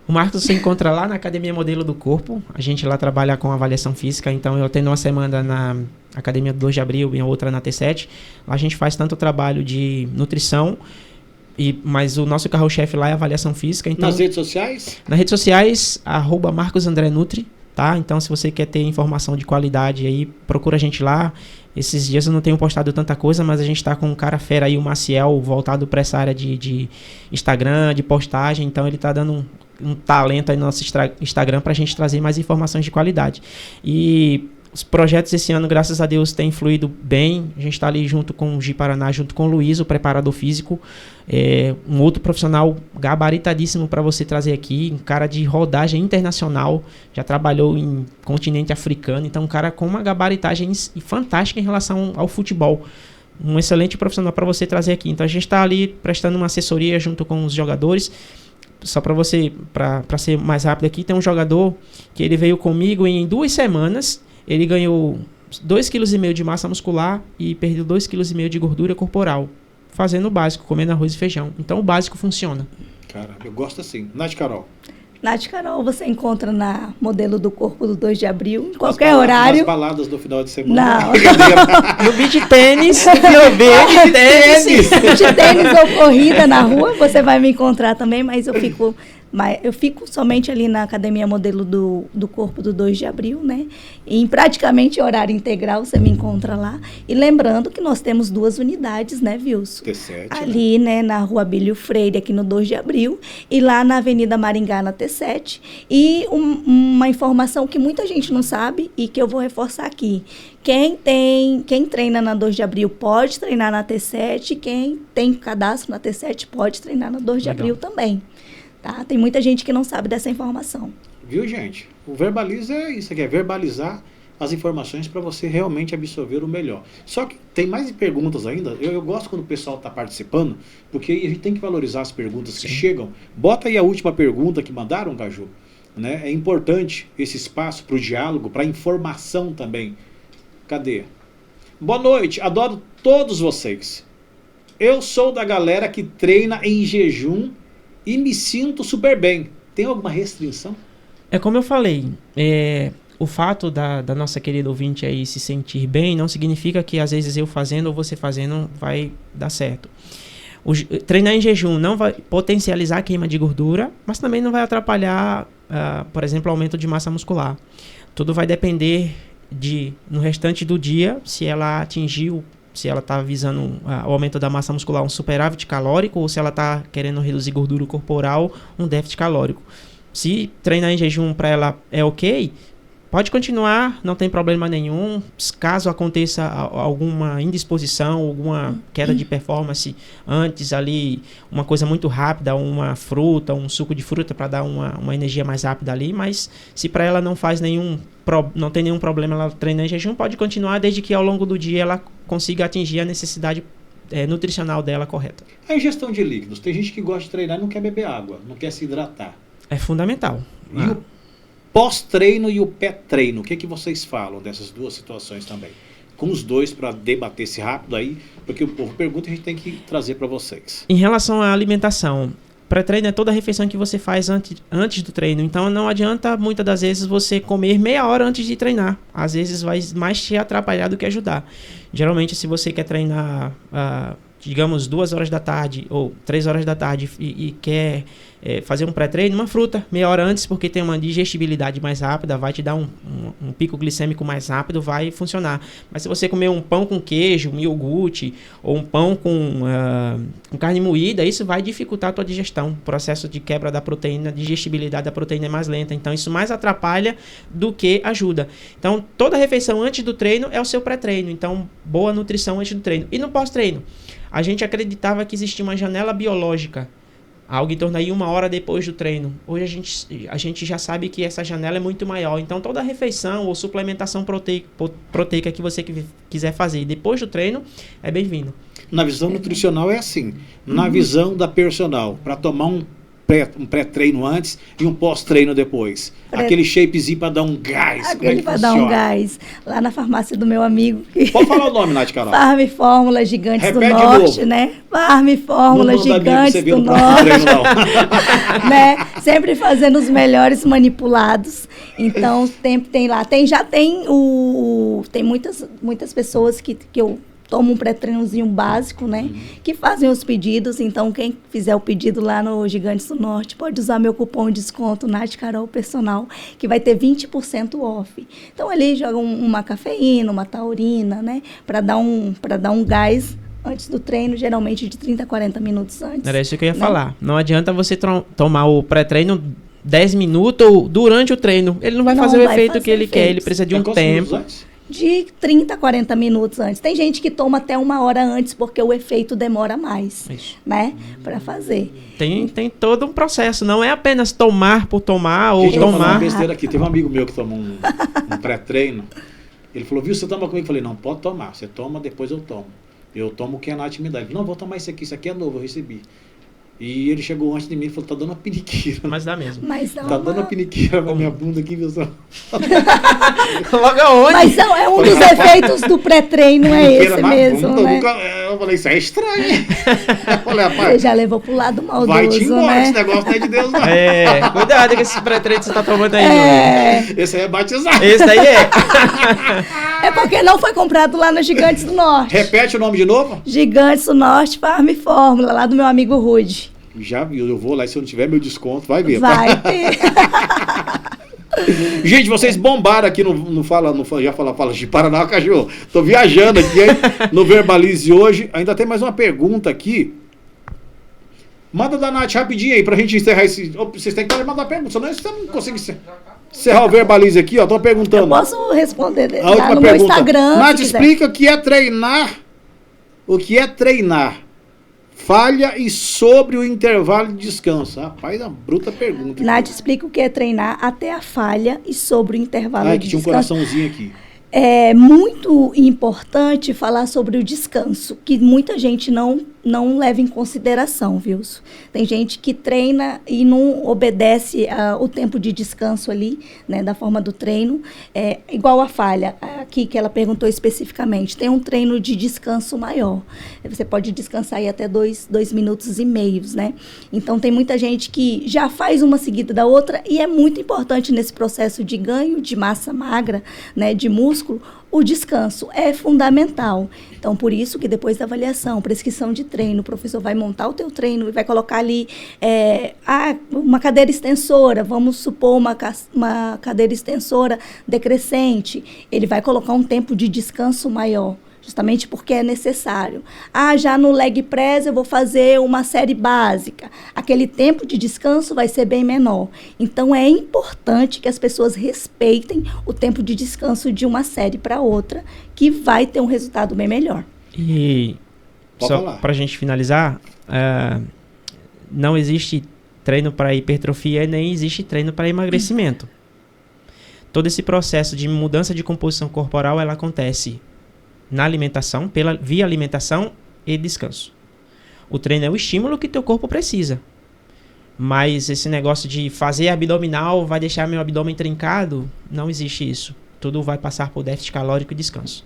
O Marcos se encontra lá na Academia Modelo do Corpo. A gente lá trabalha com avaliação física, então eu tenho uma semana na Academia do 2 de Abril e outra na T7. Lá a gente faz tanto o trabalho de nutrição, mas o nosso carro-chefe lá é avaliação física. Então, Nas redes sociais? nas redes sociais, @MarcosAndréNutri, tá? Então, se você quer ter informação de qualidade aí, procura a gente lá. Esses dias eu não tenho postado tanta coisa, mas a gente tá com um cara fera aí, o Maciel, voltado para essa área de Instagram, de postagem. Então, ele tá dando um talento aí no nosso Instagram pra gente trazer mais informações de qualidade. E os projetos esse ano, graças a Deus, têm fluído bem. A gente está ali junto com o Gi Paraná, junto com o Luiz, o preparador físico. Um outro profissional gabaritadíssimo para você trazer aqui. Um cara de rodagem internacional. Já trabalhou em continente africano. Então, um cara com uma gabaritagem fantástica em relação ao futebol. Um excelente profissional para você trazer aqui. Então, a gente está ali prestando uma assessoria junto com os jogadores. Só para você, para ser mais rápido aqui, tem um jogador que ele veio comigo em 2 semanas. Ele ganhou 2,5 kg de massa muscular e perdeu 2,5 kg de gordura corporal, fazendo o básico, comendo arroz e feijão. Então o básico funciona. Cara, eu gosto assim. Nath Carol. Nath Carol, você encontra na Modelo do Corpo do 2 de Abril, em qualquer horário. Nas baladas do final de semana. Não. No beach tênis, beach tênis. De tênis ou corrida na rua, você vai me encontrar também, mas eu fico somente ali na Academia Modelo do Corpo do 2 de Abril, né? E em praticamente horário integral você me encontra lá. E lembrando que nós temos 2 unidades, né, Wilson? T7. Ali, né, na Rua Abílio Freire, aqui no 2 de Abril, e lá na Avenida Maringá, na T7. E uma informação que muita gente não sabe e que eu vou reforçar aqui. Quem treina na 2 de Abril pode treinar na T7, quem tem cadastro na T7 pode treinar na 2 de Abril também. Tá? Tem muita gente que não sabe dessa informação. Viu, gente? O Verbaliza é isso aqui, é verbalizar as informações para você realmente absorver o melhor. Só que tem mais perguntas ainda. Eu gosto quando o pessoal está participando, porque a gente tem que valorizar as perguntas que chegam. Bota aí a última pergunta que mandaram, Caju. Né? É importante esse espaço para o diálogo, para a informação também. Cadê? Boa noite, adoro todos vocês. Eu sou da galera que treina em jejum e me sinto super bem. Tem alguma restrição? É como eu falei, o fato da nossa querida ouvinte aí se sentir bem não significa que às vezes eu fazendo ou você fazendo vai dar certo. Treinar em jejum não vai potencializar a queima de gordura, mas também não vai atrapalhar, por exemplo, o aumento de massa muscular. Tudo vai depender no restante do dia, se ela está visando o aumento da massa muscular, um superávit calórico, ou se ela está querendo reduzir gordura corporal, um déficit calórico. Se treinar em jejum para ela é ok, pode continuar, não tem problema nenhum. Caso aconteça alguma indisposição, alguma queda de performance antes ali, uma coisa muito rápida, uma fruta, um suco de fruta para dar uma energia mais rápida ali, mas se para ela não tem nenhum problema ela treinar em jejum, pode continuar desde que ao longo do dia ela consiga atingir a necessidade nutricional dela correta. A ingestão de líquidos. Tem gente que gosta de treinar e não quer beber água, não quer se hidratar. É fundamental. E o pós-treino e o pré-treino, o que vocês falam dessas duas situações também? Com os dois para debater esse rápido aí, porque o povo pergunta e a gente tem que trazer para vocês. Em relação à alimentação, pré-treino é toda a refeição que você faz antes do treino. Então não adianta muitas das vezes você comer meia hora antes de treinar. Às vezes vai mais te atrapalhar do que ajudar. Geralmente se você quer treinar, digamos 2 horas da tarde ou 3 horas da tarde e quer fazer um pré-treino, uma fruta meia hora antes, porque tem uma digestibilidade mais rápida, vai te dar um pico glicêmico mais rápido, vai funcionar. Mas se você comer um pão com queijo, um iogurte ou um pão com carne moída, isso vai dificultar a tua digestão. O processo de quebra da proteína, a digestibilidade da proteína é mais lenta, então isso mais atrapalha do que ajuda. Então toda refeição antes do treino é o seu pré-treino, então boa nutrição antes do treino. E no pós-treino, a gente acreditava que existia uma janela biológica, algo em torno aí 1 hora depois do treino. Hoje a gente já sabe que essa janela é muito maior. Então toda refeição ou suplementação proteica que você quiser fazer depois do treino é bem-vindo. Na visão nutricional é assim. Na visão da personal, para tomar um pré-treino antes e um pós-treino depois. Aquele shapezinho pra dar um gás. Aquele pra dar um gás. Lá na farmácia do meu amigo. Pode falar o nome, Nath Carol. Farm Fórmula Gigantes Repete do de Norte, novo. né? Farm Fórmula Não manda Gigantes você vir do no próximo Norte. treino, não. Né? Sempre fazendo os melhores manipulados. Então, tem lá. Tem muitas pessoas que eu tomo um pré-treinozinho básico, né? Que fazem os pedidos. Então, quem fizer o pedido lá no Gigantes do Norte pode usar meu cupom de desconto Nath Carol Personal, que vai ter 20% off. Então, ali joga uma cafeína, uma taurina, né? Para dar um gás antes do treino, geralmente de 30 a 40 minutos antes. Era isso que eu ia falar. Não adianta você tomar o pré-treino 10 minutos ou durante o treino. Ele não vai fazer o efeito que ele quer. Ele precisa de um tempo. De 30 a 40 minutos antes. Tem gente que toma até 1 hora antes, porque o efeito demora mais, né? Para fazer. Tem todo um processo. Não é apenas tomar por tomar ou Gente, eu vou falar uma tomar. besteira aqui. Teve um amigo meu que tomou um pré-treino. Ele falou, viu, você toma comigo? Eu falei, não, pode tomar. Você toma, depois eu tomo. Eu tomo o que a Nath me dá. Ele falou, não, vou tomar isso aqui é novo, eu recebi. E ele chegou antes de mim e falou, tá dando uma piniqueira. Mas dá mesmo. Mas dá Tá dando uma piniqueira na minha bunda aqui, viu? Logo aonde? Mas é um dos efeitos do pré-treino, é Piniqueira esse na mesmo, bunda, né? eu falei, isso é estranho, hein? Eu falei, Você rapaz, já levou pro lado maldoso, vai te embora, né? esse negócio não é de Deus, não. Cuidado com esse pré-treino que você tá tomando aí. Esse aí é batizado. Esse daí é. É porque não foi comprado lá no Gigantes do Norte. Repete o nome de novo? Gigantes do Norte, Farm Fórmula, lá do meu amigo Rude. Já viu, eu vou lá e se eu não tiver meu desconto, vai ver. Vai ter. Gente, vocês bombaram aqui no Fala de Paraná, cachorro. Tô viajando aqui, hein? No Verbalize hoje. Ainda tem mais uma pergunta aqui. Manda da Nath rapidinho aí pra gente encerrar esse. Vocês têm que mandar pergunta, senão você não consegue encerrar o Verbalize aqui, ó. Tô perguntando. Eu posso responder A lá última no meu pergunta. Instagram. Nath, se quiser. explica o que é treinar. O que é treinar? Falha e sobre o intervalo de descanso. Rapaz, a bruta pergunta. Nath, explica o que é treinar até a falha e sobre o intervalo Ai, de que tinha um descanso. coraçãozinho aqui. É muito importante falar sobre o descanso, que muita gente não leva em consideração, viu? Tem gente que treina e não obedece o tempo de descanso ali, né, da forma do treino. Igual a falha, aqui que ela perguntou especificamente, tem um treino de descanso maior. Você pode descansar aí até 2 minutos e meios, né? Então, tem muita gente que já faz uma seguida da outra e é muito importante nesse processo de ganho de massa magra, né, de músculo, o descanso é fundamental. Então, por isso que depois da avaliação, prescrição de treino, o professor vai montar o teu treino e vai colocar ali uma cadeira extensora, vamos supor uma cadeira extensora decrescente. Ele vai colocar um tempo de descanso maior, justamente porque é necessário. Já no leg press eu vou fazer uma série básica. Aquele tempo de descanso vai ser bem menor. Então, é importante que as pessoas respeitem o tempo de descanso de uma série para outra, que vai ter um resultado bem melhor. E Pode só falar. pra gente finalizar, não existe treino para hipertrofia, nem existe treino para emagrecimento. Todo esse processo de mudança de composição corporal, ela acontece na alimentação, via alimentação e descanso. O treino é o estímulo que teu corpo precisa. Mas esse negócio de fazer abdominal vai deixar meu abdômen trincado, não existe isso. Tudo vai passar por déficit calórico e descanso.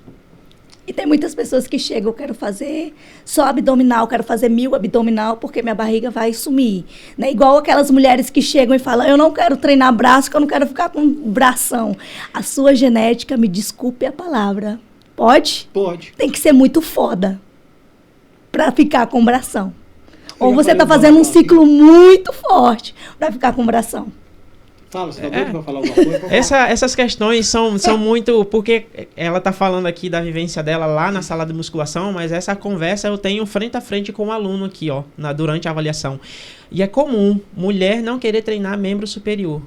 E tem muitas pessoas que chegam, eu quero fazer só abdominal, quero fazer 1000 abdominal, porque minha barriga vai sumir. Né? Igual aquelas mulheres que chegam e falam, eu não quero treinar braço, porque eu não quero ficar com bração. A sua genética, me desculpe a palavra, pode? Pode. Tem que ser muito foda para ficar com bração. Ou já você falei está fazendo um ciclo muito forte para ficar com bração. Fala, você tá doido pra falar alguma coisa? Essas questões são muito... Porque ela tá falando aqui da vivência dela lá na sala de musculação, mas essa conversa eu tenho frente a frente com o aluno aqui, ó, durante a avaliação. E é comum mulher não querer treinar membro superior,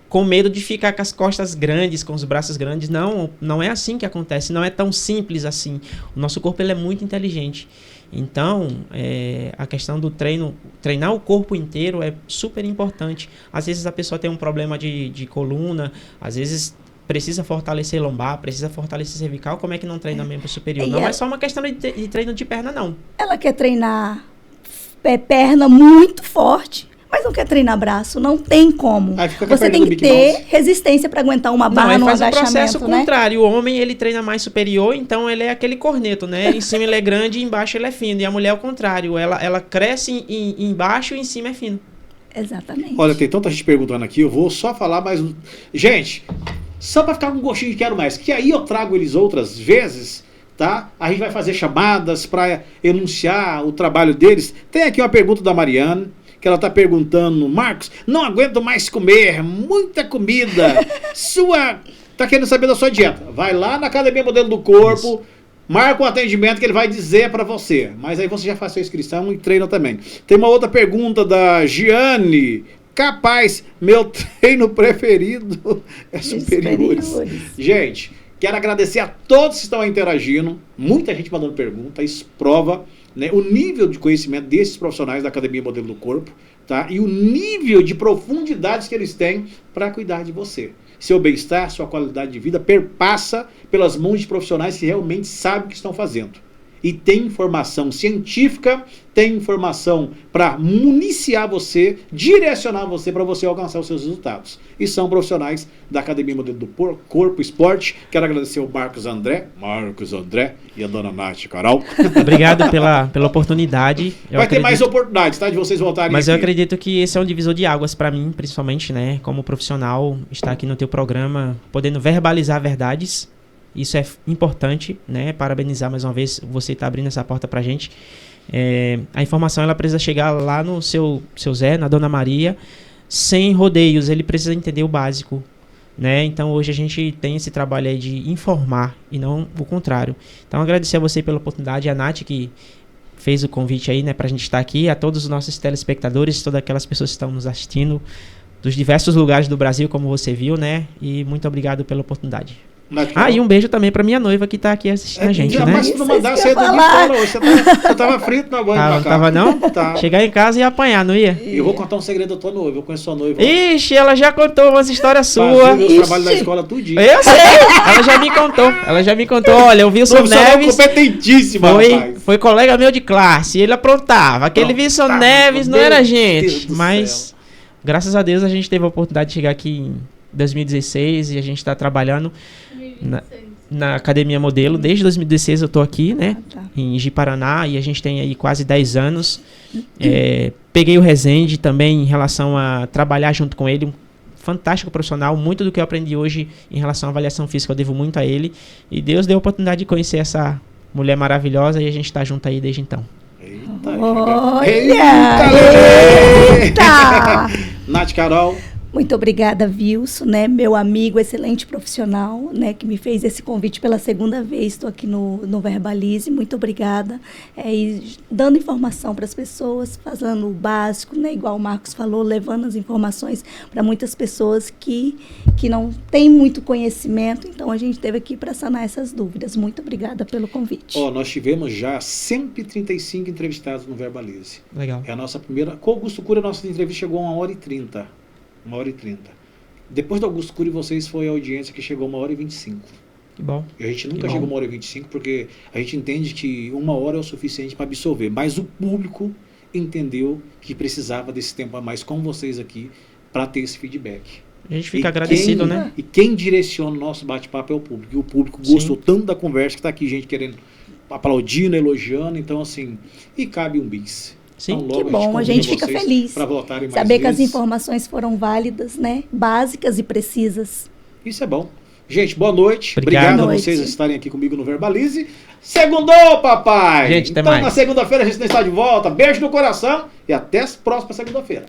com medo de ficar com as costas grandes, com os braços grandes. Não é assim que acontece, não é tão simples assim. O nosso corpo ele é muito inteligente. Então, a questão do treinar o corpo inteiro é super importante. Às vezes a pessoa tem um problema de coluna, às vezes precisa fortalecer lombar, precisa fortalecer cervical. Como é que não treina membro superior? Não é só uma questão de treino de perna, não. Ela quer treinar perna muito forte, mas não quer treinar braço, não tem como. Aí fica com a Você perna tem do que Mickey ter Mouse. resistência para aguentar uma Não, barra ele no faz um processo agachamento, né? contrário. O homem, ele treina mais superior, então ele é aquele corneto, né? Em cima ele é grande e embaixo ele é fino. E a mulher é o contrário. Ela cresce embaixo e em cima é fino. Exatamente. Olha, tem tanta gente perguntando aqui, eu vou só falar mais... Gente, só pra ficar com gostinho de quero mais, que aí eu trago eles outras vezes, tá? A gente vai fazer chamadas pra enunciar o trabalho deles. Tem aqui uma pergunta da Mariana, que ela tá perguntando, Marcos, não aguento mais comer, muita comida, tá querendo saber da sua dieta. Vai lá na Academia Modelo do Corpo, marca um atendimento que ele vai dizer pra você. Mas aí você já faz sua inscrição e treina também. Tem uma outra pergunta da Giane. Capaz, meu treino preferido é superiores. Gente, quero agradecer a todos que estão interagindo. Muita gente mandando pergunta. Isso prova, né, o nível de conhecimento desses profissionais da Academia Modelo do Corpo, tá? E o nível de profundidades que eles têm para cuidar de você. Seu bem-estar, sua qualidade de vida perpassa pelas mãos de profissionais que realmente sabem o que estão fazendo. E tem informação científica, tem informação para municiar você, direcionar você para você alcançar os seus resultados. E são profissionais da Academia Modelo do Corpo Esporte. Quero agradecer ao Marcos André e a dona Nath Carol. Obrigado pela oportunidade. Vai ter mais oportunidades, tá? De vocês voltarem Mas aqui. eu acredito que esse é um divisor de águas para mim, principalmente, né? Como profissional, estar aqui no teu programa, podendo verbalizar verdades. Isso é importante, né? Parabenizar mais uma vez, você está abrindo essa porta pra gente. A informação ela precisa chegar lá no seu Zé, na Dona Maria, sem rodeios, ele precisa entender o básico, né? Então hoje a gente tem esse trabalho aí de informar e não o contrário. Então agradecer a você pela oportunidade, a Nath que fez o convite aí, né, pra gente estar aqui, a todos os nossos telespectadores, todas aquelas pessoas que estão nos assistindo dos diversos lugares do Brasil, como você viu, né? E muito obrigado pela oportunidade. E um beijo também pra minha noiva que tá aqui assistindo a gente, né? Mas se não mandasse você dormir fora hoje, você tava frito na banha Não tava não? Tá. Chegar em casa e apanhar, não ia? E eu vou contar um segredo da tua noiva, eu conheço sua noiva. Ixi, ela já contou umas histórias suas. Fazia meus trabalhos da escola tudinho. Eu sei, ela já me contou, olha, eu vi o seu Neves, competentíssima, rapaz. foi colega meu de classe, ele aprontava, aquele Wilson Neves não era gente, mas graças a Deus a gente teve a oportunidade de chegar aqui em 2016 e a gente tá trabalhando na Academia Modelo. Desde 2016 eu tô aqui, né? Em Ji-Paraná, e a gente tem aí quase 10 anos. Peguei o Rezende também em relação a trabalhar junto com ele. Um fantástico profissional. Muito do que eu aprendi hoje em relação à avaliação física eu devo muito a ele. E Deus deu a oportunidade de conhecer essa mulher maravilhosa e a gente tá junto aí desde então. Eita! Nath Carol. Muito obrigada, Wilson, né, meu amigo, excelente profissional, né, que me fez esse convite pela segunda vez. Estou aqui no Verbalize, muito obrigada. E dando informação para as pessoas, fazendo o básico, né, igual o Marcos falou, levando as informações para muitas pessoas que não têm muito conhecimento. Então, a gente esteve aqui para sanar essas dúvidas. Muito obrigada pelo convite. Nós tivemos já 135 entrevistados no Verbalize. Legal. É a nossa primeira... Com o Augusto Cury, a nossa entrevista chegou a 1h30. 1h30. Depois do Augusto Cury, vocês foi a audiência que chegou a 1h25. Que bom. E a gente nunca chegou a 1h25 porque a gente entende que 1 hora é o suficiente para absorver. Mas o público entendeu que precisava desse tempo a mais com vocês aqui para ter esse feedback. A gente fica agradecido, né? E quem direciona o nosso bate-papo é o público. E o público gostou tanto da conversa que está aqui gente querendo aplaudindo, elogiando. Então, assim, e cabe um bis. Sim, que bom, a gente fica feliz. Saber que as informações foram válidas, né? Básicas e precisas. Isso é bom. Gente, boa noite. Obrigado a vocês estarem aqui comigo no Verbalize. Segundou, papai! Gente, até então, mais. na segunda-feira a gente está de volta. Beijo no coração e até a próxima segunda-feira.